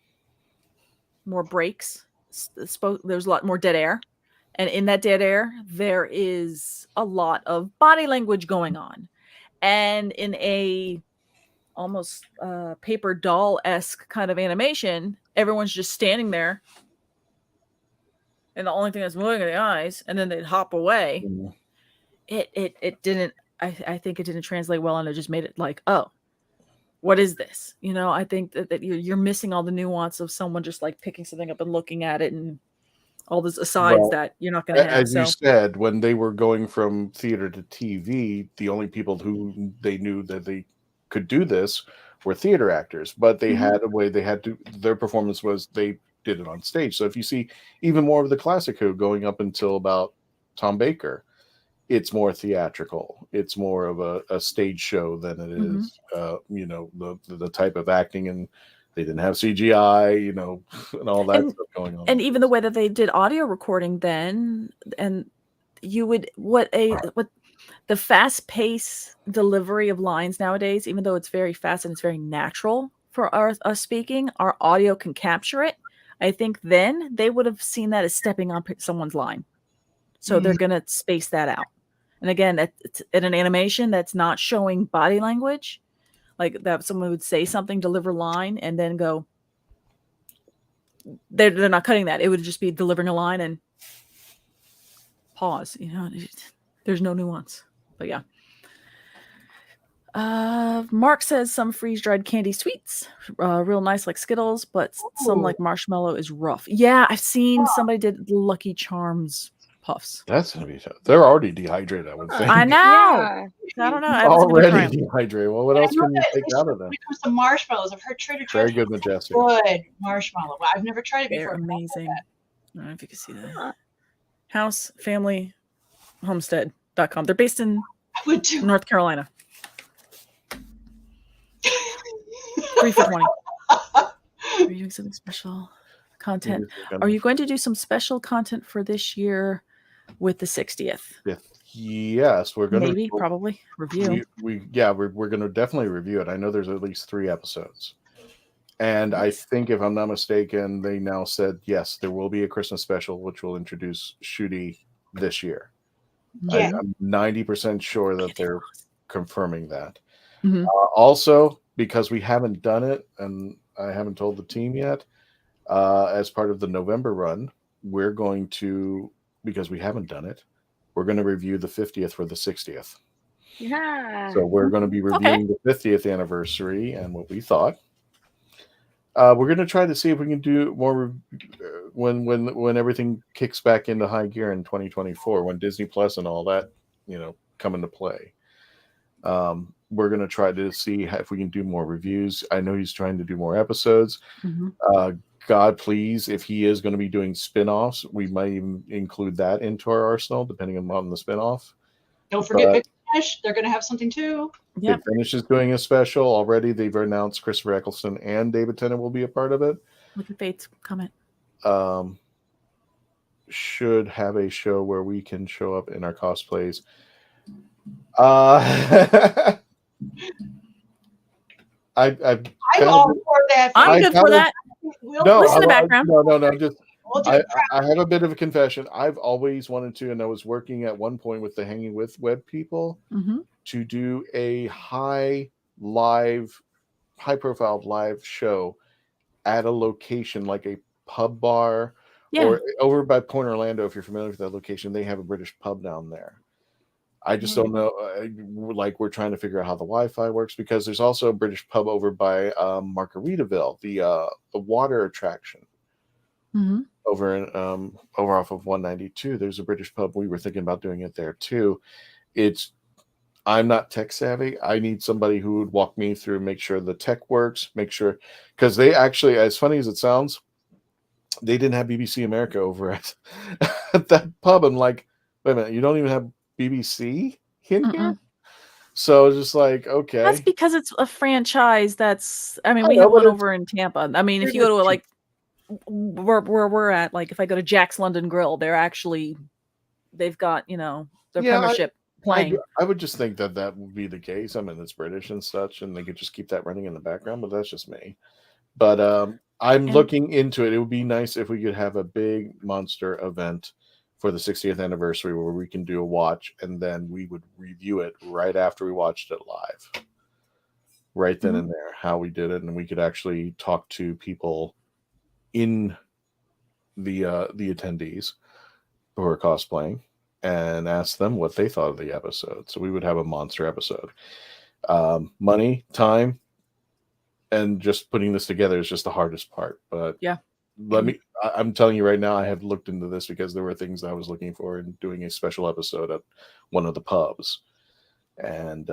breaks. There's a lot more dead air. And in that dead air, there is a lot of body language going on. And in a almost paper doll-esque kind of animation, everyone's just standing there. And the only thing that's moving are the eyes. And then they'd hop away. Mm-hmm. It didn't, I think it didn't translate well. And it just made it like, oh, what is this? You know, I think that you're missing all the nuance of someone just like picking something up and looking at it and all those asides that you're not going to have. As you said, when they were going from theater to TV, the only people who they knew that they could do this were theater actors, but they had a way they had to, their performance was they did it on stage. So if you see even more of the classic Who going up until about Tom Baker, it's more theatrical. It's more of a stage show than it is, you know, the type of acting, and they didn't have CGI, you know, and all that stuff going on. And even the way that they did audio recording then, and you would, what the fast pace delivery of lines nowadays, even though it's very fast and it's very natural for us speaking, our audio can capture it. I think then they would have seen that as stepping on someone's line. So they're going to space that out. And again, it's in an animation that's not showing body language. Like that someone would say something, deliver a line, and then go. They're not cutting that. It would just be delivering a line and pause. You know, there's no nuance. But yeah. Mark says some freeze-dried candy sweets, real nice like Skittles, but some like marshmallow is rough. Yeah, I've seen somebody did Lucky Charms puffs. That's gonna be tough. They're already dehydrated, I would think. I know. Yeah. I don't know. Already dehydrated. Well, what else can you take out of them? When it comes to marshmallows, I've heard Trader Joe's. Very good, Majestic. Good marshmallow. Well, I've never tried it before. They're amazing. I don't know if you can see that. House Family Homestead.com. They're based in North Carolina. 3 for $20. Are you doing something special content? Are you going to do some special content for this year with the 60th? Yes, we're going to probably review. We're going to definitely review it. I know there's at least 3 episodes. And I think, if I'm not mistaken, they now said, yes, there will be a Christmas special, which will introduce Shooty this year. Yeah. I'm 90% sure that they're confirming that. Also, because we haven't done it, and I haven't told the team yet. As part of the November run, we're going to, because we haven't done it, we're going to review the 50th for the 60th. Yeah. So we're going to be reviewing the 50th anniversary and what we thought. We're going to try to see if we can do more when everything kicks back into high gear in 2024, when Disney Plus and all that, come into play. We're going to try to see if we can do more reviews. I know he's trying to do more episodes. God, please, if he is going to be doing spin-offs, we might even include that into our arsenal, depending on the spin-off. Don't forget Big Finish. They're going to have something too. Big Finish is doing a special already. They've announced Christopher Eccleston and David Tennant will be a part of it. Look at Faith's comment. Should have a show where we can show up in our cosplays. I'm all for that. I'm good for that. Listen to background. No. Just I have a bit of a confession. I've always wanted to, and I was working at one point with the Hanging with Web people to do a high-profile live show at a location like a pub bar or over by Point Orlando. If you're familiar with that location, they have a British pub down there. I just don't know. Like, we're trying to figure out how the Wi-Fi works, because there's also a British pub over by Margaritaville, the water attraction over off of 192. There's a British pub. We were thinking about doing it there too. I'm not tech savvy. I need somebody who would walk me through, make sure the tech works, make sure, because they actually, as funny as it sounds, they didn't have BBC America over at that pub. I'm like, wait a minute, you don't even have BBC in here? So it's just like, okay. That's because it's a franchise that's, we have one over in Tampa. If you go to like where we're at, like if I go to Jack's London Grill, they've got, their Premiership playing. I would just think that would be the case. It's British and such, and they could just keep that running in the background, but that's just me. But I'm looking into it. It would be nice if we could have a big monster event for the 60th anniversary where we can do a watch, and then we would review it right after we watched it live. Right then and there, how we did it, and we could actually talk to people in the attendees who are cosplaying and ask them what they thought of the episode. So we would have a monster episode. Money, time, and just putting this together is just the hardest part. But I'm telling you right now, I have looked into this because there were things I was looking for in doing a special episode at one of the pubs, and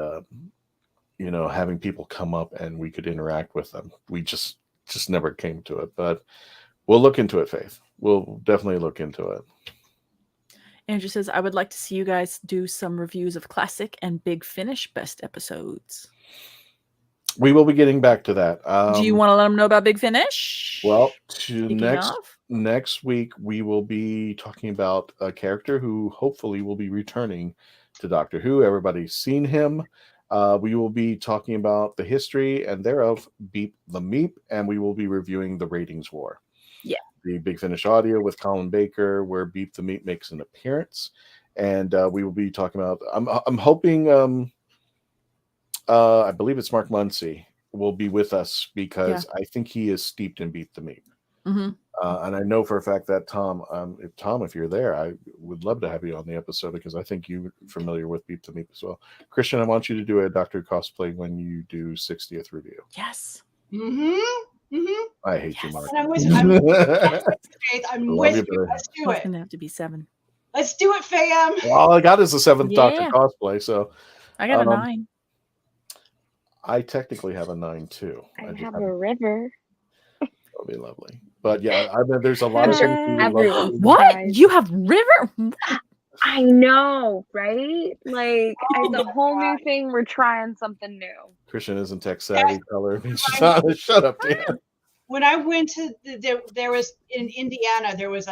having people come up and we could interact with them. We just never came to it, but we'll look into it, Faith. We'll definitely look into it. Andrew says, I would like to see you guys do some reviews of classic and Big Finish best episodes. We will be getting back to that. Do you want to let them know about Big Finish? Well, next week, we will be talking about a character who hopefully will be returning to Doctor Who. Everybody's seen him. We will be talking about the history and thereof, Beep the Meep, and we will be reviewing the Ratings War. Yeah. The Big Finish audio with Colin Baker, where Beep the Meep makes an appearance. And we will be talking about, I'm hoping, I believe it's Mark Muncy will be with us, because I think he is steeped in Beep the Meep. And I know for a fact that Tom, if you're there, I would love to have you on the episode, because I think you're familiar with Beep the Meep as well. Christian, I want you to do a Doctor cosplay when you do 60th review. Yes. I hate you, Mark. I'm with you. Let's do it. It's gonna have to be 7. Let's do it, fam. Well, all I got is the 7th Doctor cosplay, so I got a 9. I technically have a 9 too. I have a river. That'll be lovely. But yeah, there's a lot of things. What? You have river? I know, right? Like, the whole new thing. We're trying something new. Christian isn't tech savvy. Color. Shut up, Dan. When I went to there was in Indiana, there was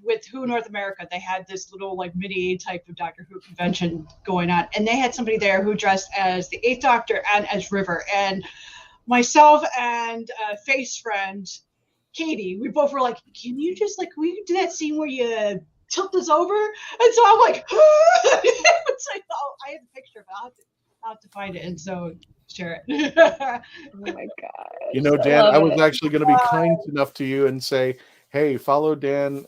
with Who North America, they had this little like mini type of Doctor Who convention going on, and they had somebody there who dressed as the 8th Doctor and as River, and myself and Faith's friend Katie, we both were like, can you do that scene where you tilt us over? And so I'm like, it's like, oh, I have a picture of it. I'll have to find it. And so Share it. Oh my god! You know, Dan, I was actually going to be kind enough to you and say, hey, follow Dan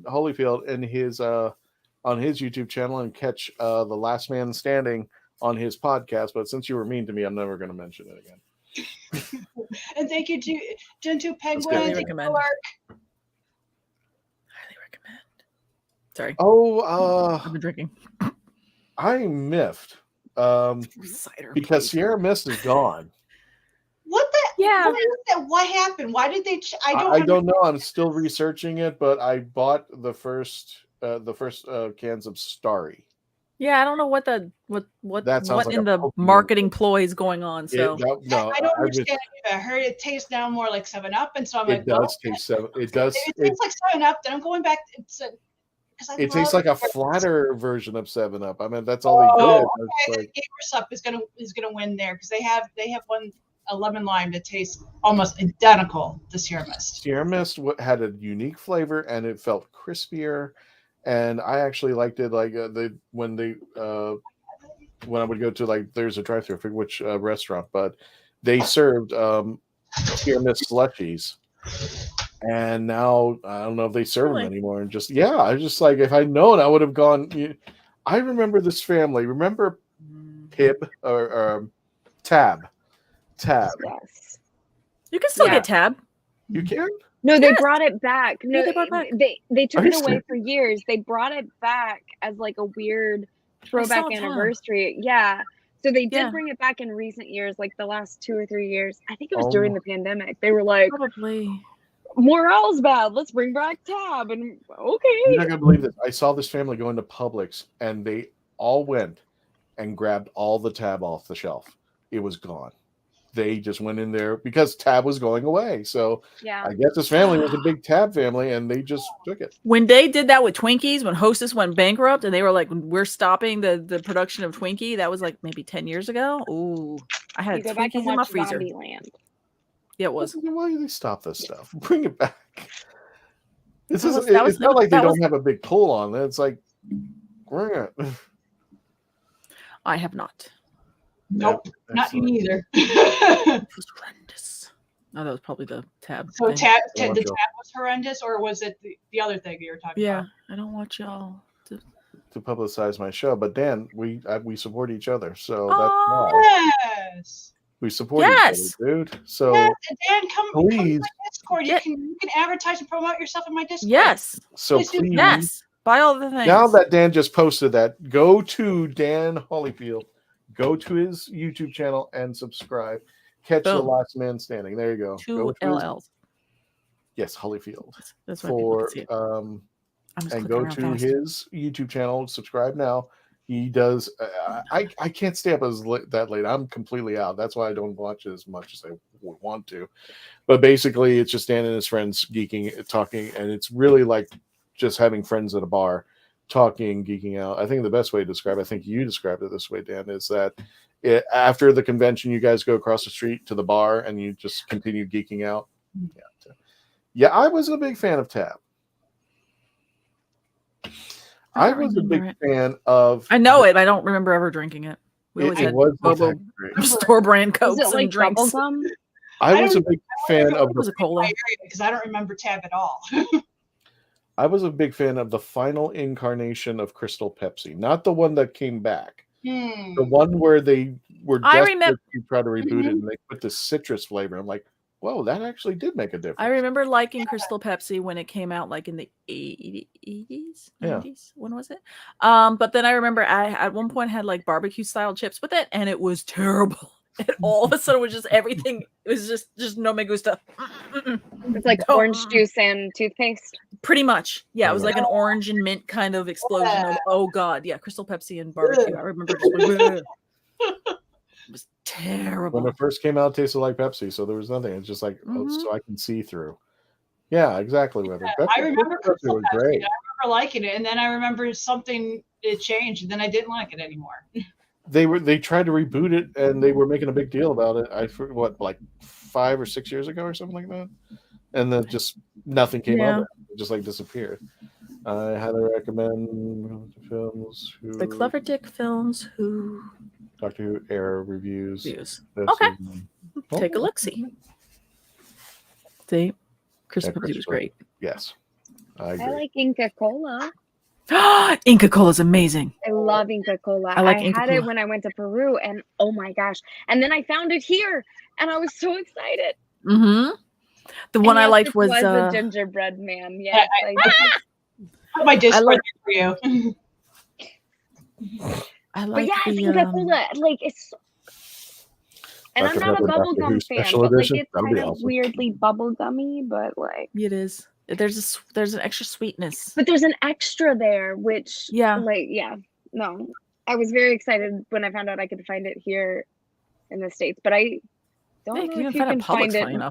Holyfield in his on his YouTube channel and catch The Last Man Standing on his podcast. But since you were mean to me, I'm never going to mention it again. And thank you to Gentoo Penguin. Highly Thank you, recommend. Lark. Highly recommend. Sorry. Oh, I've been drinking. I miffed Cider, because please. Sierra Mist is gone. What the? Yeah. What is that? What happened? Why did they? I don't know. I'm still researching it, but I bought the first cans of Starry. Yeah, I don't know what That sounds what like in a the Pokemon marketing ploy is going on. So no, I don't understand either. I heard it tastes now more like 7-Up, and so I'm like, it does taste seven. It does. If it tastes like 7-Up, then I'm going back. It tastes like a flatter version of 7-Up. I mean, that's all they did. Okay. Sup is gonna win there because they have one a lemon lime that tastes almost identical to Sierra Mist. Sierra Mist had a unique flavor and it felt crispier, and I actually liked it. Like when I would go to, like, there's a drive-thru, I forget which restaurant, but they served Sierra Mist slushies. And now I don't know if they serve them anymore. And I was just like, if I'd known, I would have gone. I remember this family. Remember Pib or Tab? Tab. Yes. You can still get Tab. You can? No, they brought it back. No, they brought it back. They took Are it you away serious? for years. They brought it back as like a weird throwback Tab. anniversary. Yeah. So they did bring it back in recent years, like the last 2 or 3 years. I think it was during the pandemic. They were like, probably morale's bad. Let's bring back Tab. And okay. You're not gonna believe this. I saw this family go into Publix, and they all went and grabbed all the Tab off the shelf. It was gone. They just went in there because Tab was going away. So I guess this family was a big Tab family, and they just took it. When they did that with Twinkies, when Hostess went bankrupt, and they were like, "We're stopping the production of Twinkie," that was like maybe 10 years ago. Ooh, I had go back Twinkies and in my watch freezer. Zombieland. Yeah, it was. Why do they stop this stuff? Bring it back. It's That was- not like they that was- don't have a big pull on it. It's like, bring it. I have not. Nope, not me either. It was horrendous. No, that was probably the Tab. So thing. the Tab was horrendous, or was it the other thing you were talking about? I don't want y'all to publicize my show, but Dan, we support each other, so that's why Yes. we support each other, dude. So yes, and Dan, come to please, my Discord. You can advertise and promote yourself in my Discord. Yes. so Please do. please, Yes. Buy all the things. now that Dan just posted that, go to Dan Holyfield, go to his YouTube channel and subscribe. Catch The Last Man Standing. There you go. Two LLs. Yes, Holyfield. That's what people can see it. And go to his YouTube channel. Subscribe now. He does. I can't stay up that late. I'm completely out. That's why I don't watch as much as I would want to. But basically, it's just Dan and his friends geeking, talking, and it's really like just having friends at a bar, talking, geeking out. I think the best way to describe it, I think you described it this way, Dan, is that after the convention, you guys go across the street to the bar and you just continue geeking out. Yeah, I was a big fan of Tab. I was a big fan of. I know it. I don't remember ever drinking it. We always had store brand Cokes Was it like and drinks. bubblegum? I was a big fan of the cola because I don't remember Tab at all. I was a big fan of the final incarnation of Crystal Pepsi, not the one that came back. The one where they were desperate to try to reboot it, and they put the citrus flavor. I'm like, whoa, that actually did make a difference. I remember liking Crystal Pepsi when it came out, like in the 80s, 90s. When was it? But then I remember I at one point had like barbecue style chips with it, and it was terrible. And all of a sudden, it was just everything. It was just no me gusta. It's like orange juice and toothpaste. Pretty much, yeah. It was like an orange and mint kind of explosion of oh god, yeah. Crystal Pepsi and barbecue. I remember just it was terrible. When it first came out, it tasted like Pepsi, so there was nothing. It's just like so I can see through. Yeah, exactly. I remember Pepsi was great. I remember liking it, and then I remember it changed, and then I didn't like it anymore. They tried to reboot it, and they were making a big deal about it. I forget what, like 5 or 6 years ago or something like that, and then just nothing came of it. It just like disappeared. I highly recommend films. The Clever Dick films. Who Doctor Who era reviews. Okay. Take a look-see. See? Christmas review was great. Yes. I agree. I like Inca Cola. Inca Cola is amazing. I love Inca Cola. I like I Inca had Kola. it when I went to Peru, and oh my gosh. And then I found it here, and I was so excited. Mm-hmm. The one I liked was a gingerbread man. Yes, I did. Put my Discord for you. I But like yes, the Inca Cola. Like, it's... And I'm not a bubblegum fan, but like it's kind of weirdly bubblegummy, but like... It is. There's an extra sweetness. But there's an extra there, which... No. I was very excited when I found out I could find it here in the States, but I don't know if you can find it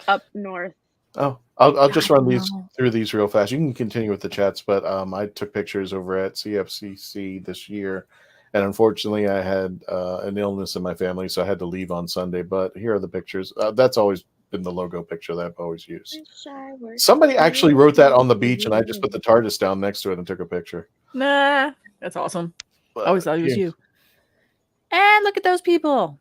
up north. Oh, I'll just run through these real fast. You can continue with the chats, but I took pictures over at CFCC this year, and unfortunately I had an illness in my family, so I had to leave on Sunday. But here are the pictures. That's always been the logo picture that I've always used. Somebody actually wrote that on the beach, and I just put the TARDIS down next to it and took a picture. Nah, that's awesome. I always thought it was you. And look at those people.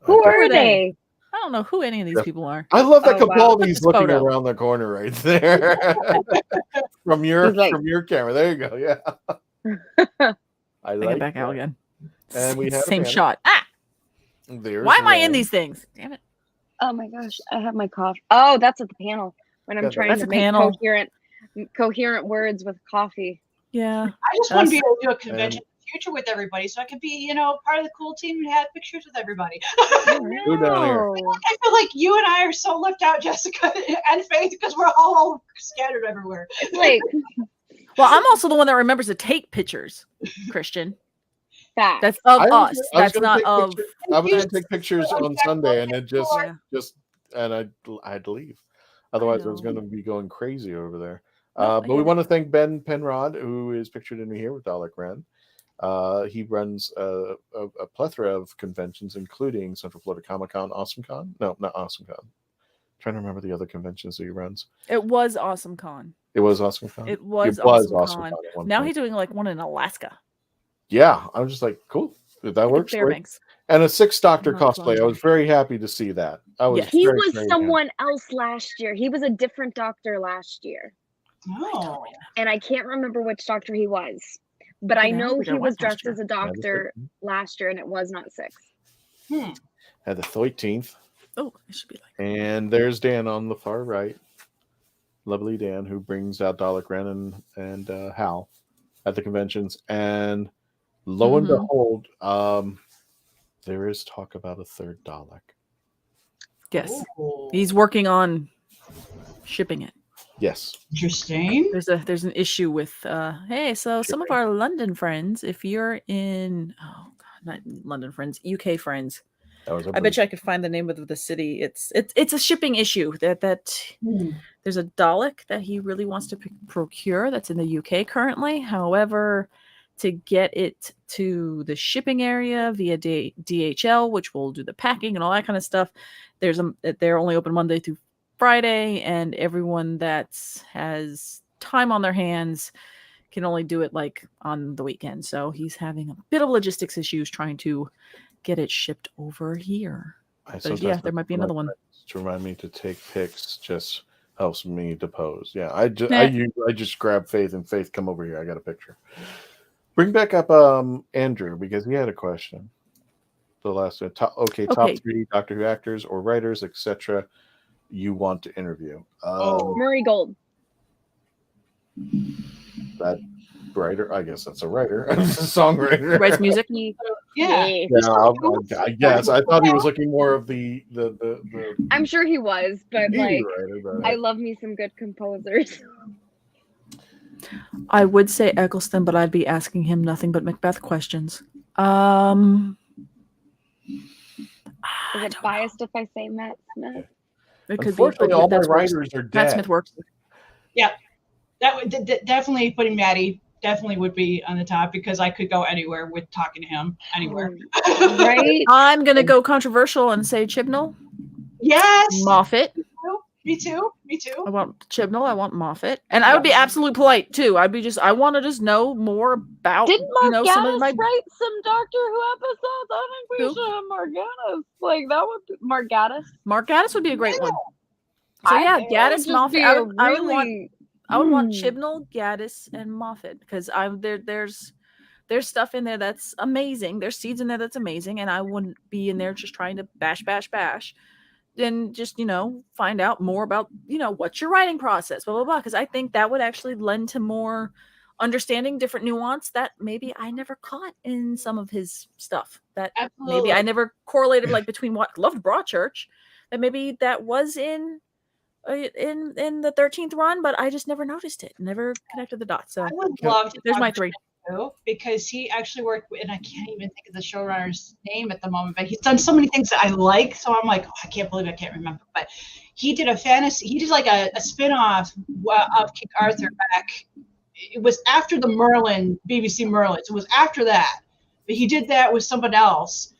Who are they? I don't know who any of these people are. I love that Capaldi's looking around the corner right there from your camera. There you go. Yeah. I like get back out again. And we have same shot. Ah. Why am I in these things? Damn it. Oh my gosh, I have my cough. Oh, that's at the panel when I'm trying to make coherent words with coffee. Yeah. I just want to be able to do a convention in the future with everybody, so I could be, part of the cool team and have pictures with everybody. Who down here? I feel like you and I are so left out, Jessica and Faith, because we're all scattered everywhere. Like, well, I'm also the one that remembers to take pictures, Christian. That's of us. That's not of. I was going to take pictures on Sunday, and it and I had to leave. Otherwise, I was going to be going crazy over there. But we want to thank Ben Penrod, who is pictured in me here with Dalek Ren. He runs a plethora of conventions, including Central Florida Comic Con, Awesome Con. No, not Awesome Con. Trying to remember the other conventions that he runs. It was Awesome Con. It was Awesome Con. It was Awesome Con. Now he's doing like one in Alaska. Yeah, I was just like, cool. That works. Fairbanks. And a Sixth Doctor cosplay. I was very happy to see that. He was someone else last year. He was a different Doctor last year. Oh. And I can't remember which Doctor he was. But I know he was dressed as a Doctor last year, and it was not Six. At the 13th. Oh, it should be like. And there's Dan on the far right. Lovely Dan, who brings out Dalek Ren and Hal at the conventions. And lo and behold, there is talk about a third Dalek. Yes. He's working on shipping it. Yes. Interesting. There's an issue with some of our London friends, if you're in not London friends, UK friends. I bet you I could find the name of the city. It's a shipping issue that there's a Dalek that he really wants to procure that's in the UK currently. However, to get it to the shipping area via DHL, which will do the packing and all that kind of stuff, they're only open Monday through Friday, and everyone that has time on their hands can only do it like on the weekend. So he's having a bit of logistics issues trying to get it shipped over here. But yeah, there might be another one. To remind me to take pics just helps me to pose. Yeah, I just grab Faith and Faith, come over here. I got a picture. Bring back up Andrew, because he had a question. The last one. Top 3 Doctor Who actors or writers, etc. you want to interview. Murray Gold. That writer, I guess that's a writer. A songwriter. Writes music. Yeah. I guess. I thought he was looking more of the I'm sure he was, but I love me some good composers. I would say Eccleston, but I'd be asking him nothing but Macbeth questions. Is it biased if I say Matt Smith? It could Unfortunately, be, all my writers are dead. Matt Smith works. Yeah, that would definitely putting Maddie definitely would be on the top, because I could go anywhere with talking to him anywhere. Right? I'm gonna go controversial and say Chibnall. Yes. Moffat. Me too. I want Chibnall. I want Moffat, and I would be absolutely polite too. I want to just know more about. Didn't Mark some of my write some Doctor Who episodes? I think we should have Mark Gaddis. Like that would be Mark Gaddis. Mark Gaddis would be a great one. So yeah, Gaddis, Moffat. I would want Chibnall, Gaddis, and Moffat because there's stuff in there that's amazing. There's seeds in there that's amazing, and I wouldn't be in there just trying to bash. Then just, find out more about, what's your writing process, blah, blah, blah. Because I think that would actually lend to more understanding, different nuance that maybe I never caught in some of his stuff. That maybe I never correlated between what loved Broadchurch, that maybe that was in the 13th run, but I just never noticed it, never connected the dots. So I would love to. There's my 3. Because he actually worked, and I can't even think of the showrunner's name at the moment, but he's done so many things that I like. So I'm like, I can't believe I can't remember. But he did a spin-off of King Arthur back. It was after the BBC Merlin. So it was after that. But he did that with someone else.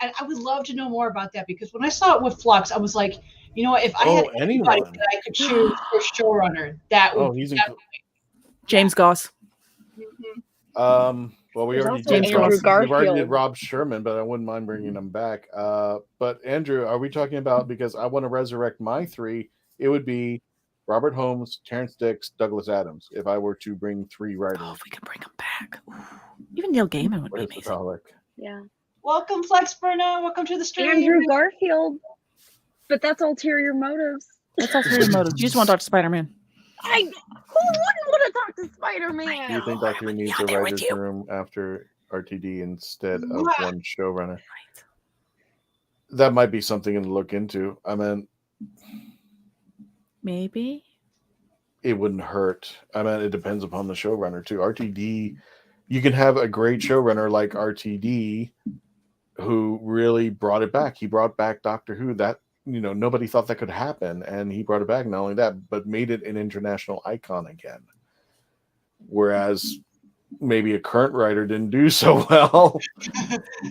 And I would love to know more about that because when I saw it with Flux, I was like, if I had anybody that I could choose for showrunner, that would be James Goss. Mm-hmm. Well, we already did Rob Sherman, but I wouldn't mind bringing him back. But Andrew, are we talking about, because I want to resurrect my 3, it would be Robert Holmes, Terrence Dicks, Douglas Adams. If I were to bring 3 writers, if we can bring them back, even Neil Gaiman would be amazing. Yeah. Welcome, Flexperna. Welcome to the stream. Andrew Garfield, but that's ulterior motives. That's ulterior motives. You just want to talk to Spider-Man. Who wouldn't want to talk to Spider-Man? Do you think Doctor Who needs a writer's room after RTD instead of one showrunner? That might be something to look into. I mean, maybe it wouldn't hurt. I mean, it depends upon the showrunner too. RTD, you can have a great showrunner like RTD who really brought it back. He brought back Doctor Who. That nobody thought that could happen, and he brought it back. Not only that, but made it an international icon again. Whereas maybe a current writer didn't do so well.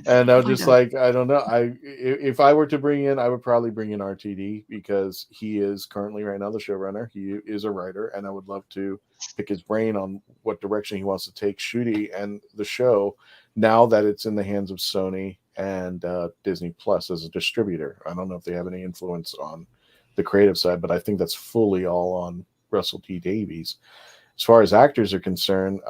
And I was just like, I don't know. If I were to bring in, I would probably bring in RTD because he is currently right now the showrunner. He is a writer, and I would love to pick his brain on what direction he wants to take Shooty and the show now that it's in the hands of Sony and Disney Plus as a distributor. I don't know if they have any influence on the creative side, but I think that's fully all on Russell T Davies. As far as actors are concerned,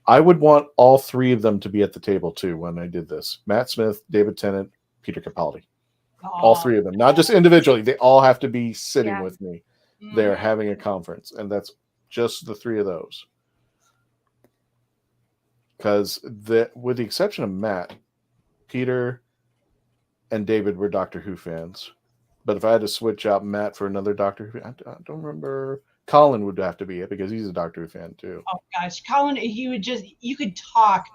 I would want all 3 of them to be at the table too when I did this. Matt Smith, David Tennant, Peter Capaldi. All 3 of them, not just individually. They all have to be sitting with me there having a conference, and that's just the 3 of those. Because with the exception of Matt, Peter and David were Doctor Who fans. But if I had to switch out Matt for another Doctor Who, I don't remember. Colin would have to be it because he's a Doctor Who fan too. Oh gosh, Colin, you could talk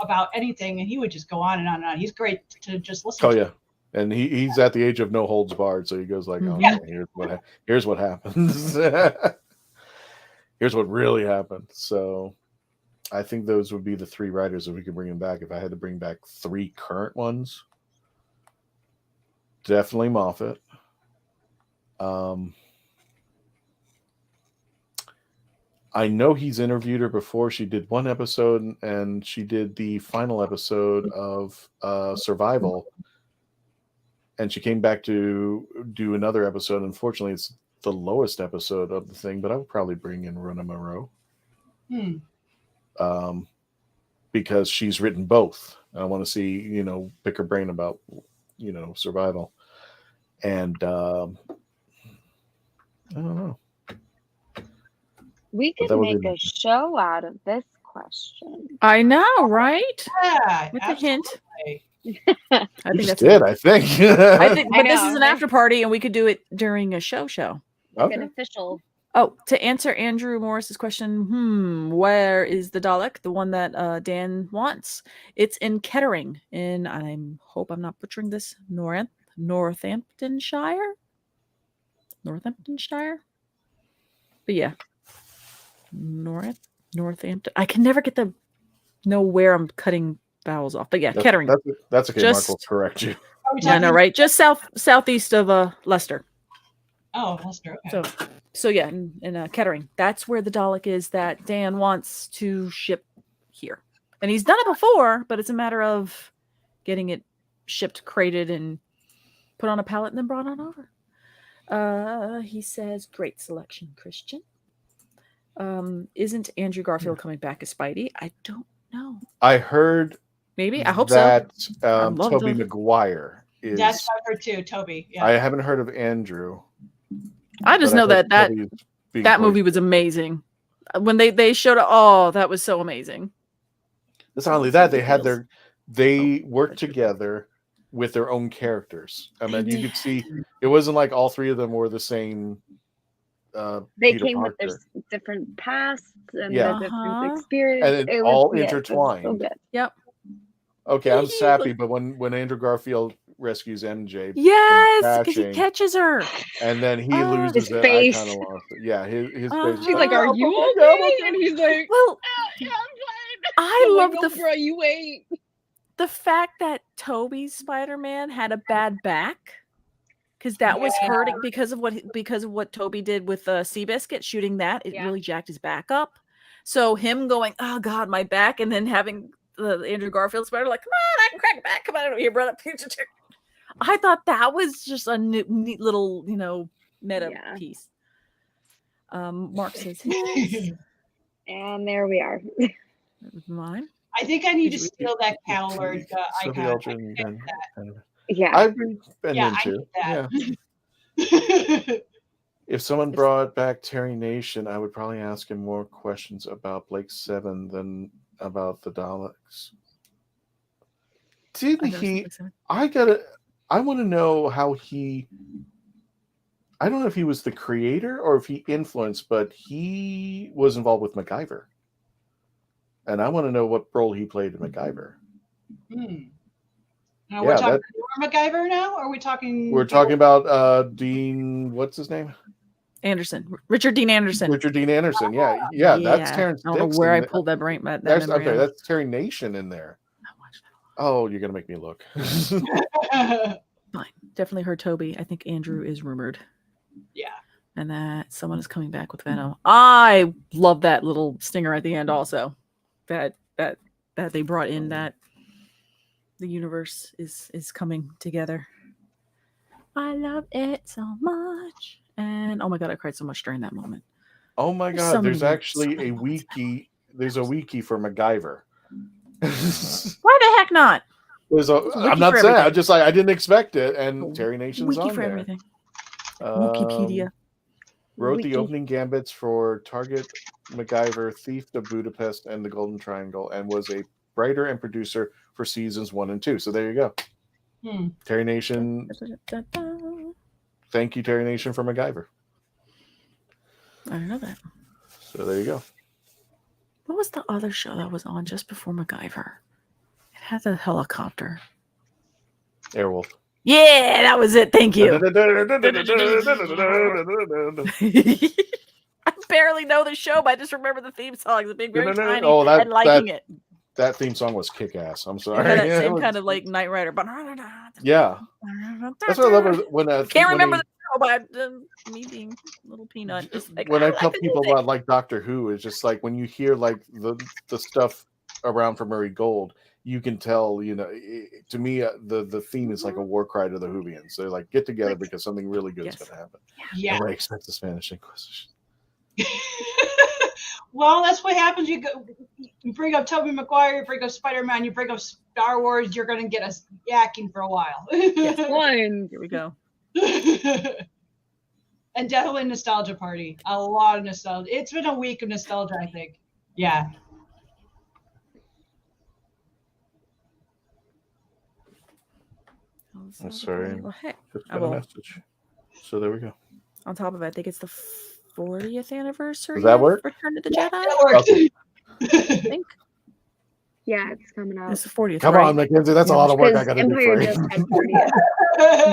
about anything and he would just go on and on and on. He's great to just listen to. Yeah. And he's at the age of no holds barred, so he goes like, here's what happens. Here's what really happened. So I think those would be the 3 writers if we could bring them back. If I had to bring back 3 current ones, definitely Moffat. I know he's interviewed her before. She did one episode, and she did the final episode of Survival. And she came back to do another episode. Unfortunately, it's the lowest episode of the thing, but I would probably bring in Rona Moreau. Because she's written both. I want to see, pick her brain about, Survival. And I don't know. We could make a show out of this question. I know, right? Yeah, with a hint. I think that's it. I think. But this is an after party, and we could do it during a show. Like an official. Oh, to answer Andrew Morris's question, where is the Dalek? The one that Dan wants. It's in Kettering, and I hope I'm not butchering this. Northamptonshire. But yeah. Northampton. I can never know where I'm cutting vowels off. But yeah, Kettering. That's okay. Mark will correct you. Yeah, I know, right? Just southeast of Leicester. Oh, Ulster. Okay. So yeah, in Kettering, that's where the Dalek is that Dan wants to ship here, and he's done it before, but it's a matter of getting it shipped, crated, and put on a pallet, and then brought on over. He says, "Great selection, Christian." Isn't Andrew Garfield coming back as Spidey? I don't know. I heard maybe. I hope that so. Tobey Maguire is. That's what I heard too. Toby. Yeah. I haven't heard of Andrew. I just know that movie was amazing. When they showed up, oh, that was so amazing. It's not only that they worked together with their own characters. I mean, you could see it wasn't like all three of them were the same. They Peter came Parker. with their different pasts and Yeah. their different experience. And it all intertwined. So good. Yep. Okay, I'm sappy, but when Andrew Garfield rescues MJ, yes, because he catches her, and then he loses his it, face. I kind of lost it. Yeah, his face. She's like, "Are you okay?" And he's like, "Well, yeah, I'm fine." I love like, the bro, you wait. The fact that Tobey's Spider-Man had a bad back, because that was hurting because of what Tobey did with Seabiscuit, shooting that, it really jacked his back up. So him going, "Oh God, my back," and then having the Andrew Garfield Spider like, "Come on, I can crack back. Come on over here, brother." I thought that was just a neat little, meta piece. Mark says his. And there we are. Mine. I think I need to steal that Callard icon. Yeah. I've been into. That. Yeah. If someone brought back Terry Nation, I would probably ask him more questions about Blake 7 than about the Daleks. Didn't he? I want to know how he. I don't know if he was the creator or if he influenced, but he was involved with MacGyver. And I want to know what role he played in MacGyver. Now we're talking MacGyver now? Or are we talking? We're talking about Dean. What's his name? Anderson. Richard Dean Anderson. Richard Dean Anderson. Yeah. That's Terrence Dixon. I don't know where I pulled that brain. That's Terry Nation in there. Oh, you're gonna make me look. Fine. Definitely heard Toby. I think Andrew is rumored. Yeah. And that someone is coming back with Venom. I love that little stinger at the end also. That they brought in that the universe is coming together. I love it so much. And oh my God, I cried so much during that moment. Oh my God, there's actually a wiki. There's a wiki for MacGyver. Why the heck not? I'm not saying. I just I didn't expect it, and Terry Nation's wiki on for there. Everything. Wikipedia. Wrote the opening gambits for Target, MacGyver, Thief of Budapest, and The Golden Triangle, and was a writer and producer for seasons 1 and 2. So there you go. Terry Nation. Thank you, Terry Nation, for MacGyver. I didn't know that. So there you go. What was the other show that was on just before MacGyver? It had a helicopter. Airwolf. Yeah, that was it. Thank you. I barely know the show, but I just remember the theme song. It's being very tiny and liking it. That theme song was kick-ass. I'm sorry. That same kind of like Knight Rider. Yeah. That's what I love when I can't remember the show, but me being a little peanut. Just like, when I tell people about like Doctor Who, it's just like when you hear like the stuff around for Murray Gold, you can tell, to me, the theme is like a war cry to the Whovians. They're like, get together because something really good is going to happen. Yeah. And I expect the Spanish Inquisition. Well, that's what happens. You bring up Tobey Maguire, you bring up Spider-Man, you bring up Star Wars, you're going to get us yakking for a while. Yes, one. Here we go. And definitely nostalgia party. A lot of nostalgia. It's been a week of nostalgia, I think. Yeah. I'm sorry. Well, hey, just got a message. So there we go. On top of it, I think it's the 40th anniversary. Does that work? Return to the Jedi. Okay. I think. Yeah, it's coming up. It's the 40th. Come on, Mackenzie. That's a lot of work I got to do for you.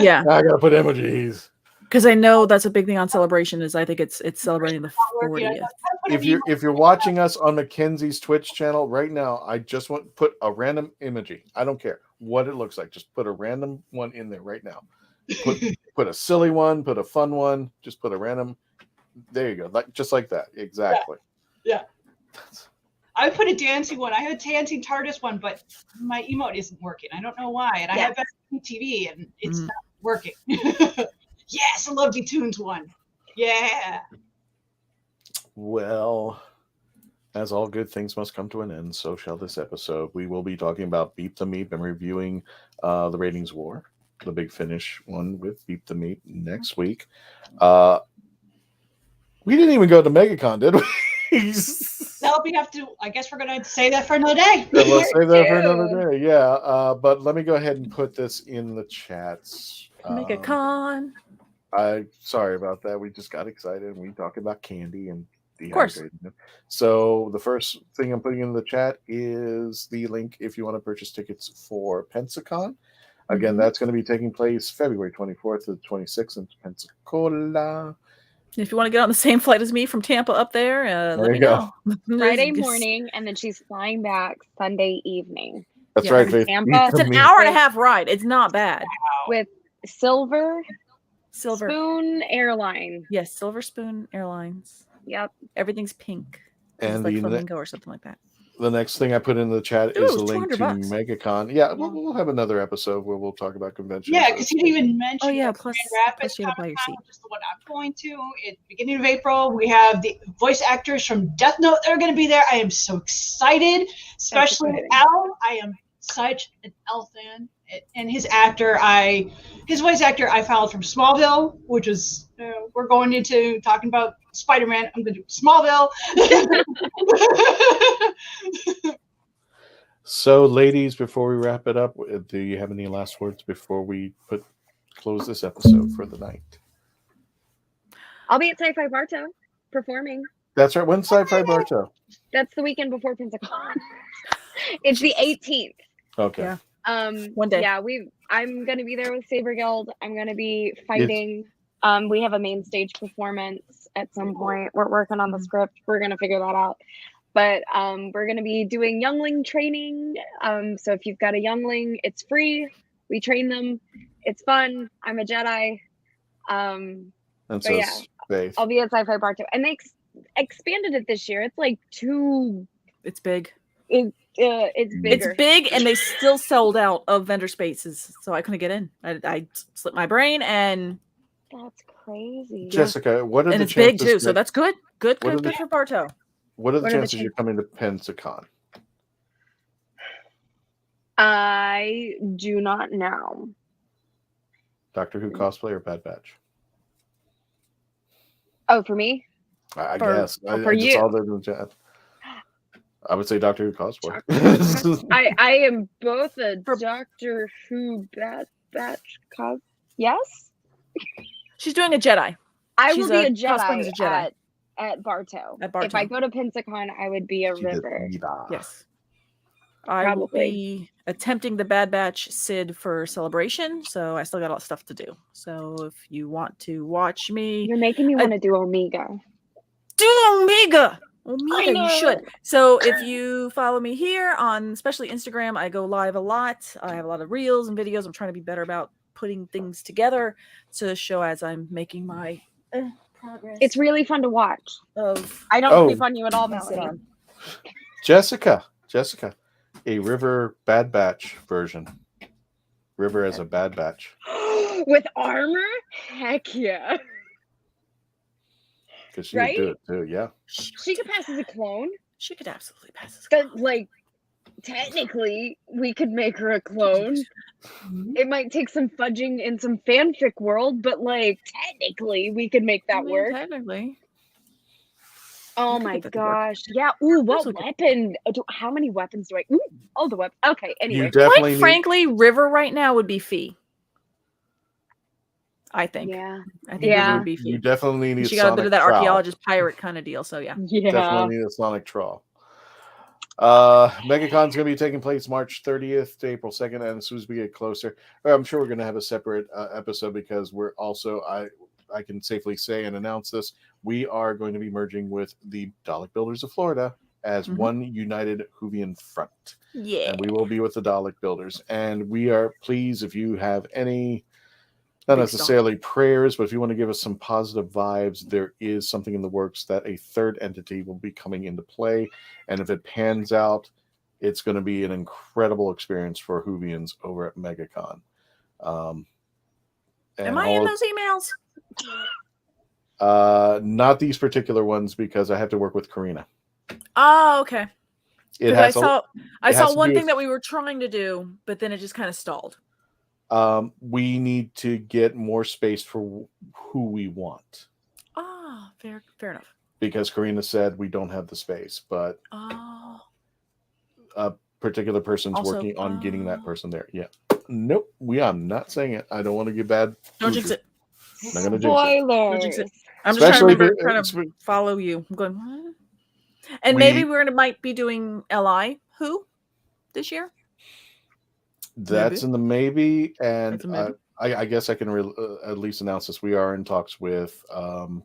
Yeah. I got to put emojis. Because I know that's a big thing on Celebration. Is I think it's celebrating the 40th. If you're watching us on Mackenzie's Twitch channel right now, I just want put a random emoji. I don't care what it looks like. Just put a random one in there right now. Put a silly one, put a fun one, just put a random. There you go, just like that. Exactly. Yeah. I put a dancing one. I had a dancing TARDIS one, but my emote isn't working. I don't know why. And I have TV and it's not working. Yes, a Lovely Tunes one. Yeah. Well, as all good things must come to an end, so shall this episode. We will be talking about Beep the Meep and reviewing the Ratings War, the Big Finish one with Beep the Meep next week. We didn't even go to MegaCon, did we? That'll be I guess we're going to say that for another day. Yeah, let's save that for another day. Yeah, but let me go ahead and put this in the chats. MegaCon. Sorry about that. We just got excited and we talked about candy and dehydrating them. So the first thing I'm putting in the chat is the link if you want to purchase tickets for Pensacon. Again, that's going to be taking place February 24th to the 26th in Pensacola. If you want to get on the same flight as me from Tampa up there, let me know. Friday morning, and then she's flying back Sunday evening. That's right. Tampa. It's an hour and a half ride. It's not bad. With Silver Silver Spoon Airline. Yes, Silver Spoon Airlines. Yep. Everything's pink. And it's like flamingo or something like that. The next thing I put in the chat is a link to MegaCon. Yeah, we'll have another episode where we'll talk about conventions. Yeah, because you didn't even mention. Oh yeah, plus Grand Rapids Comic-Con, which is the one I'm going to at the beginning of April. We have the voice actors from Death Note that are going to be there. I am so excited, especially Al. I am such an Al fan, and his voice actor I followed from Smallville, which is we're going into talking about Spider-Man. I'm going to do Smallville. So, ladies, before we wrap it up, do you have any last words before we close this episode for the night? I'll be at Sci-Fi Bartow performing. That's right. When's Sci-Fi Bartow? That's the weekend before Pensacon. It's the 18th. Okay. Yeah. One day. Yeah, I'm gonna be there with Saber Guild. I'm gonna be fighting. We have a main stage performance at some point. We're working on the script. We're gonna figure that out. But we're gonna be doing youngling training. So if you've got a youngling, it's free. We train them. It's fun. I'm a Jedi. And so yeah, I'll be at Sci-Fi Bartow, and they expanded it this year. It's like It's big. It's bigger. It's big, and they still sold out of vendor spaces, so I couldn't get in. I slipped my brain, and that's crazy. Jessica, what are and the it's big chances too, so that's good. Good for Bartow. What are the chances you're coming to Pensacon? I do not know. Doctor Who cosplay or Bad Batch? Oh, for me? I guess. For you? Saw that in the chat. I would say Doctor Who cosplay. I am both a Doctor Who Bad Batch cos. Yes? She's doing a Jedi. I will be a Jedi, at Bartow. At Bartow. If I go to Pensacon, I would be a River. Yes. I will be attempting the Bad Batch Sid for Celebration, so I still got a lot of stuff to do. So if you want to watch me... You're making me want to do Omega. Do Omega! Omega, you should. So if you follow me here on especially Instagram, I go live a lot. I have a lot of reels and videos. I'm trying to be better about putting things together to show as I'm making my progress. It's really fun to watch. I don't creep on you at all, Melody. Jessica, a River Bad Batch version. River as a Bad Batch. With armor? Heck yeah. Because she would do it too, yeah. She could pass as a clone. She could absolutely pass as a clone. But, like, technically, we could make her a clone. It might take some fudging in some fanfic world, but, like, technically, we could make that work. Technically. Oh my gosh. Yeah. Ooh, what weapon? How many weapons do I... Ooh, all the weapons. Okay, anyway. Quite frankly, River right now would be Fee. I think. Yeah. I think River would be Fee. You definitely need she got a bit of that archaeologist pirate kind of deal, so yeah. Yeah. Definitely need a Sonic Trawl. MegaCon's going to be taking place March 30th to April 2nd, and as soon as we get closer, I'm sure we're going to have a separate episode because we're also, I can safely say and announce this, we are going to be merging with the Dalek Builders of Florida as one united Whovian front. Yeah. And we will be with the Dalek Builders. And we are pleased if you have any Not necessarily prayers, but if you want to give us some positive vibes, there is something in the works that a third entity will be coming into play. And if it pans out, it's going to be an incredible experience for Whovians over at MegaCon. Am I in those emails? Not these particular ones because I have to work with Karina. Oh, okay. I saw one thing with, that we were trying to do, but then it just kind of stalled. We need to get more space for who we want. Oh, fair enough. Because Karina said we don't have the space, but a particular person's working on getting that person there. Yeah. Nope. I'm not saying it. I don't want to get bad. Don't jinx it. I'm not gonna jinx it. I'm just trying to follow you. I'm going, what? And maybe we might be doing LI Who this year. That's in the maybe, and I guess I can at least announce this. We are in talks with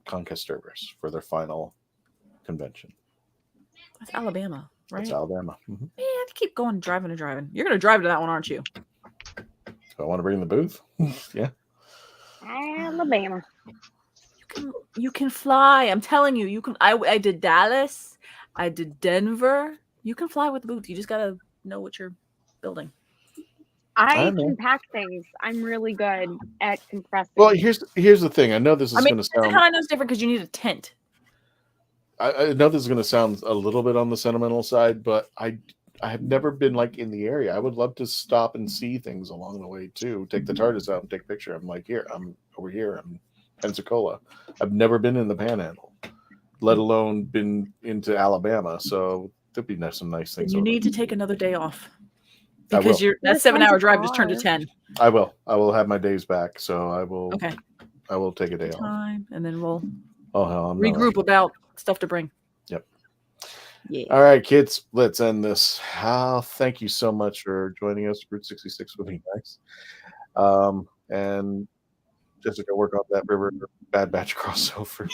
Conquest Servers for their final convention. That's Alabama, right? That's Alabama. Mm-hmm. Man, I keep going driving. You're going to drive to that one, aren't you? Do I want to bring the booth? Yeah. Alabama. You can fly. I'm telling you, you can. I did Dallas. I did Denver. You can fly with the booth. You just got to know what you're building. I can pack things. I'm really good at compressing. Well, here's the thing. I know this is going to sound. It's kind of different because you need a tent. I know this is going to sound a little bit on the sentimental side, but I have never been like in the area. I would love to stop and see things along the way too. Take the TARDIS out and take a picture. I'm like, I'm over here. I'm Pensacola. I've never been in the Panhandle, let alone been into Alabama. So there'd be some nice things. You need to take another day off. Because that 7-hour drive just turned to 10. I will have my days back, so I will. Okay. I will take a day off, and then we'll regroup about stuff to bring. Yep. Yeah. All right, kids, let's end this. Hal, thank you so much for joining us. Route 66 would be nice. And Jessica, work on that River Bad Batch crossover.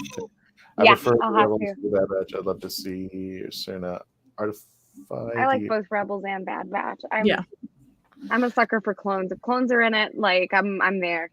I prefer Rebels to the Bad Batch. I'd love to see Serena Artifact. I like both Rebels and Bad Batch. I'm a sucker for clones. If clones are in it, like I'm there.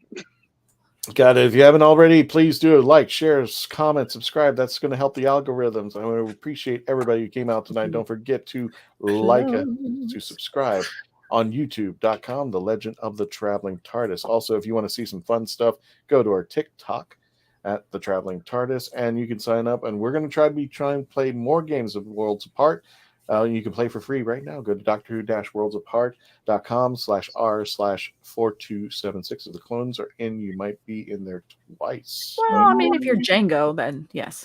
Got it. If you haven't already, please do like, share, comment, subscribe. That's going to help the algorithms. I want to appreciate everybody who came out tonight. Don't forget to to subscribe on youtube.com, The Legend of the Traveling TARDIS. Also, if you want to see some fun stuff, go to our TikTok at The Traveling TARDIS, and you can sign up. And we're going to try to play more games of Worlds Apart. You can play for free right now. Go to doctorwho-worldsapart.com/r/4276. If the clones are in, you might be in there twice. Well, I mean, if you're Django, then yes.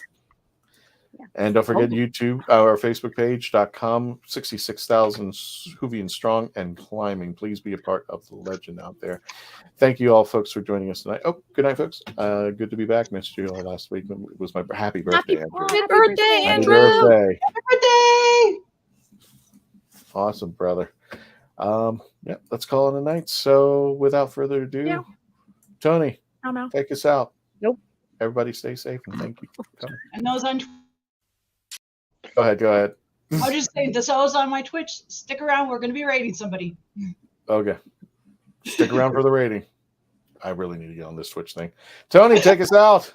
And don't forget YouTube, our Facebook page.com, 66,000 Whovian strong and climbing. Please be a part of the legend out there. Thank you all, folks, for joining us tonight. Oh, good night, folks. Good to be back. Missed you all last week. It was my happy birthday, Andrew. Happy birthday, Andrew. Happy birthday. Happy birthday. Awesome, brother. Let's call it a night. So without further ado, Tony, take us out. Nope. Everybody stay safe and thank you for coming. And those on Go ahead. I was just saying, those on my Twitch, stick around. We're going to be rating somebody. Okay. Stick around for the rating. I really need to get on this Twitch thing. Tony, take us out.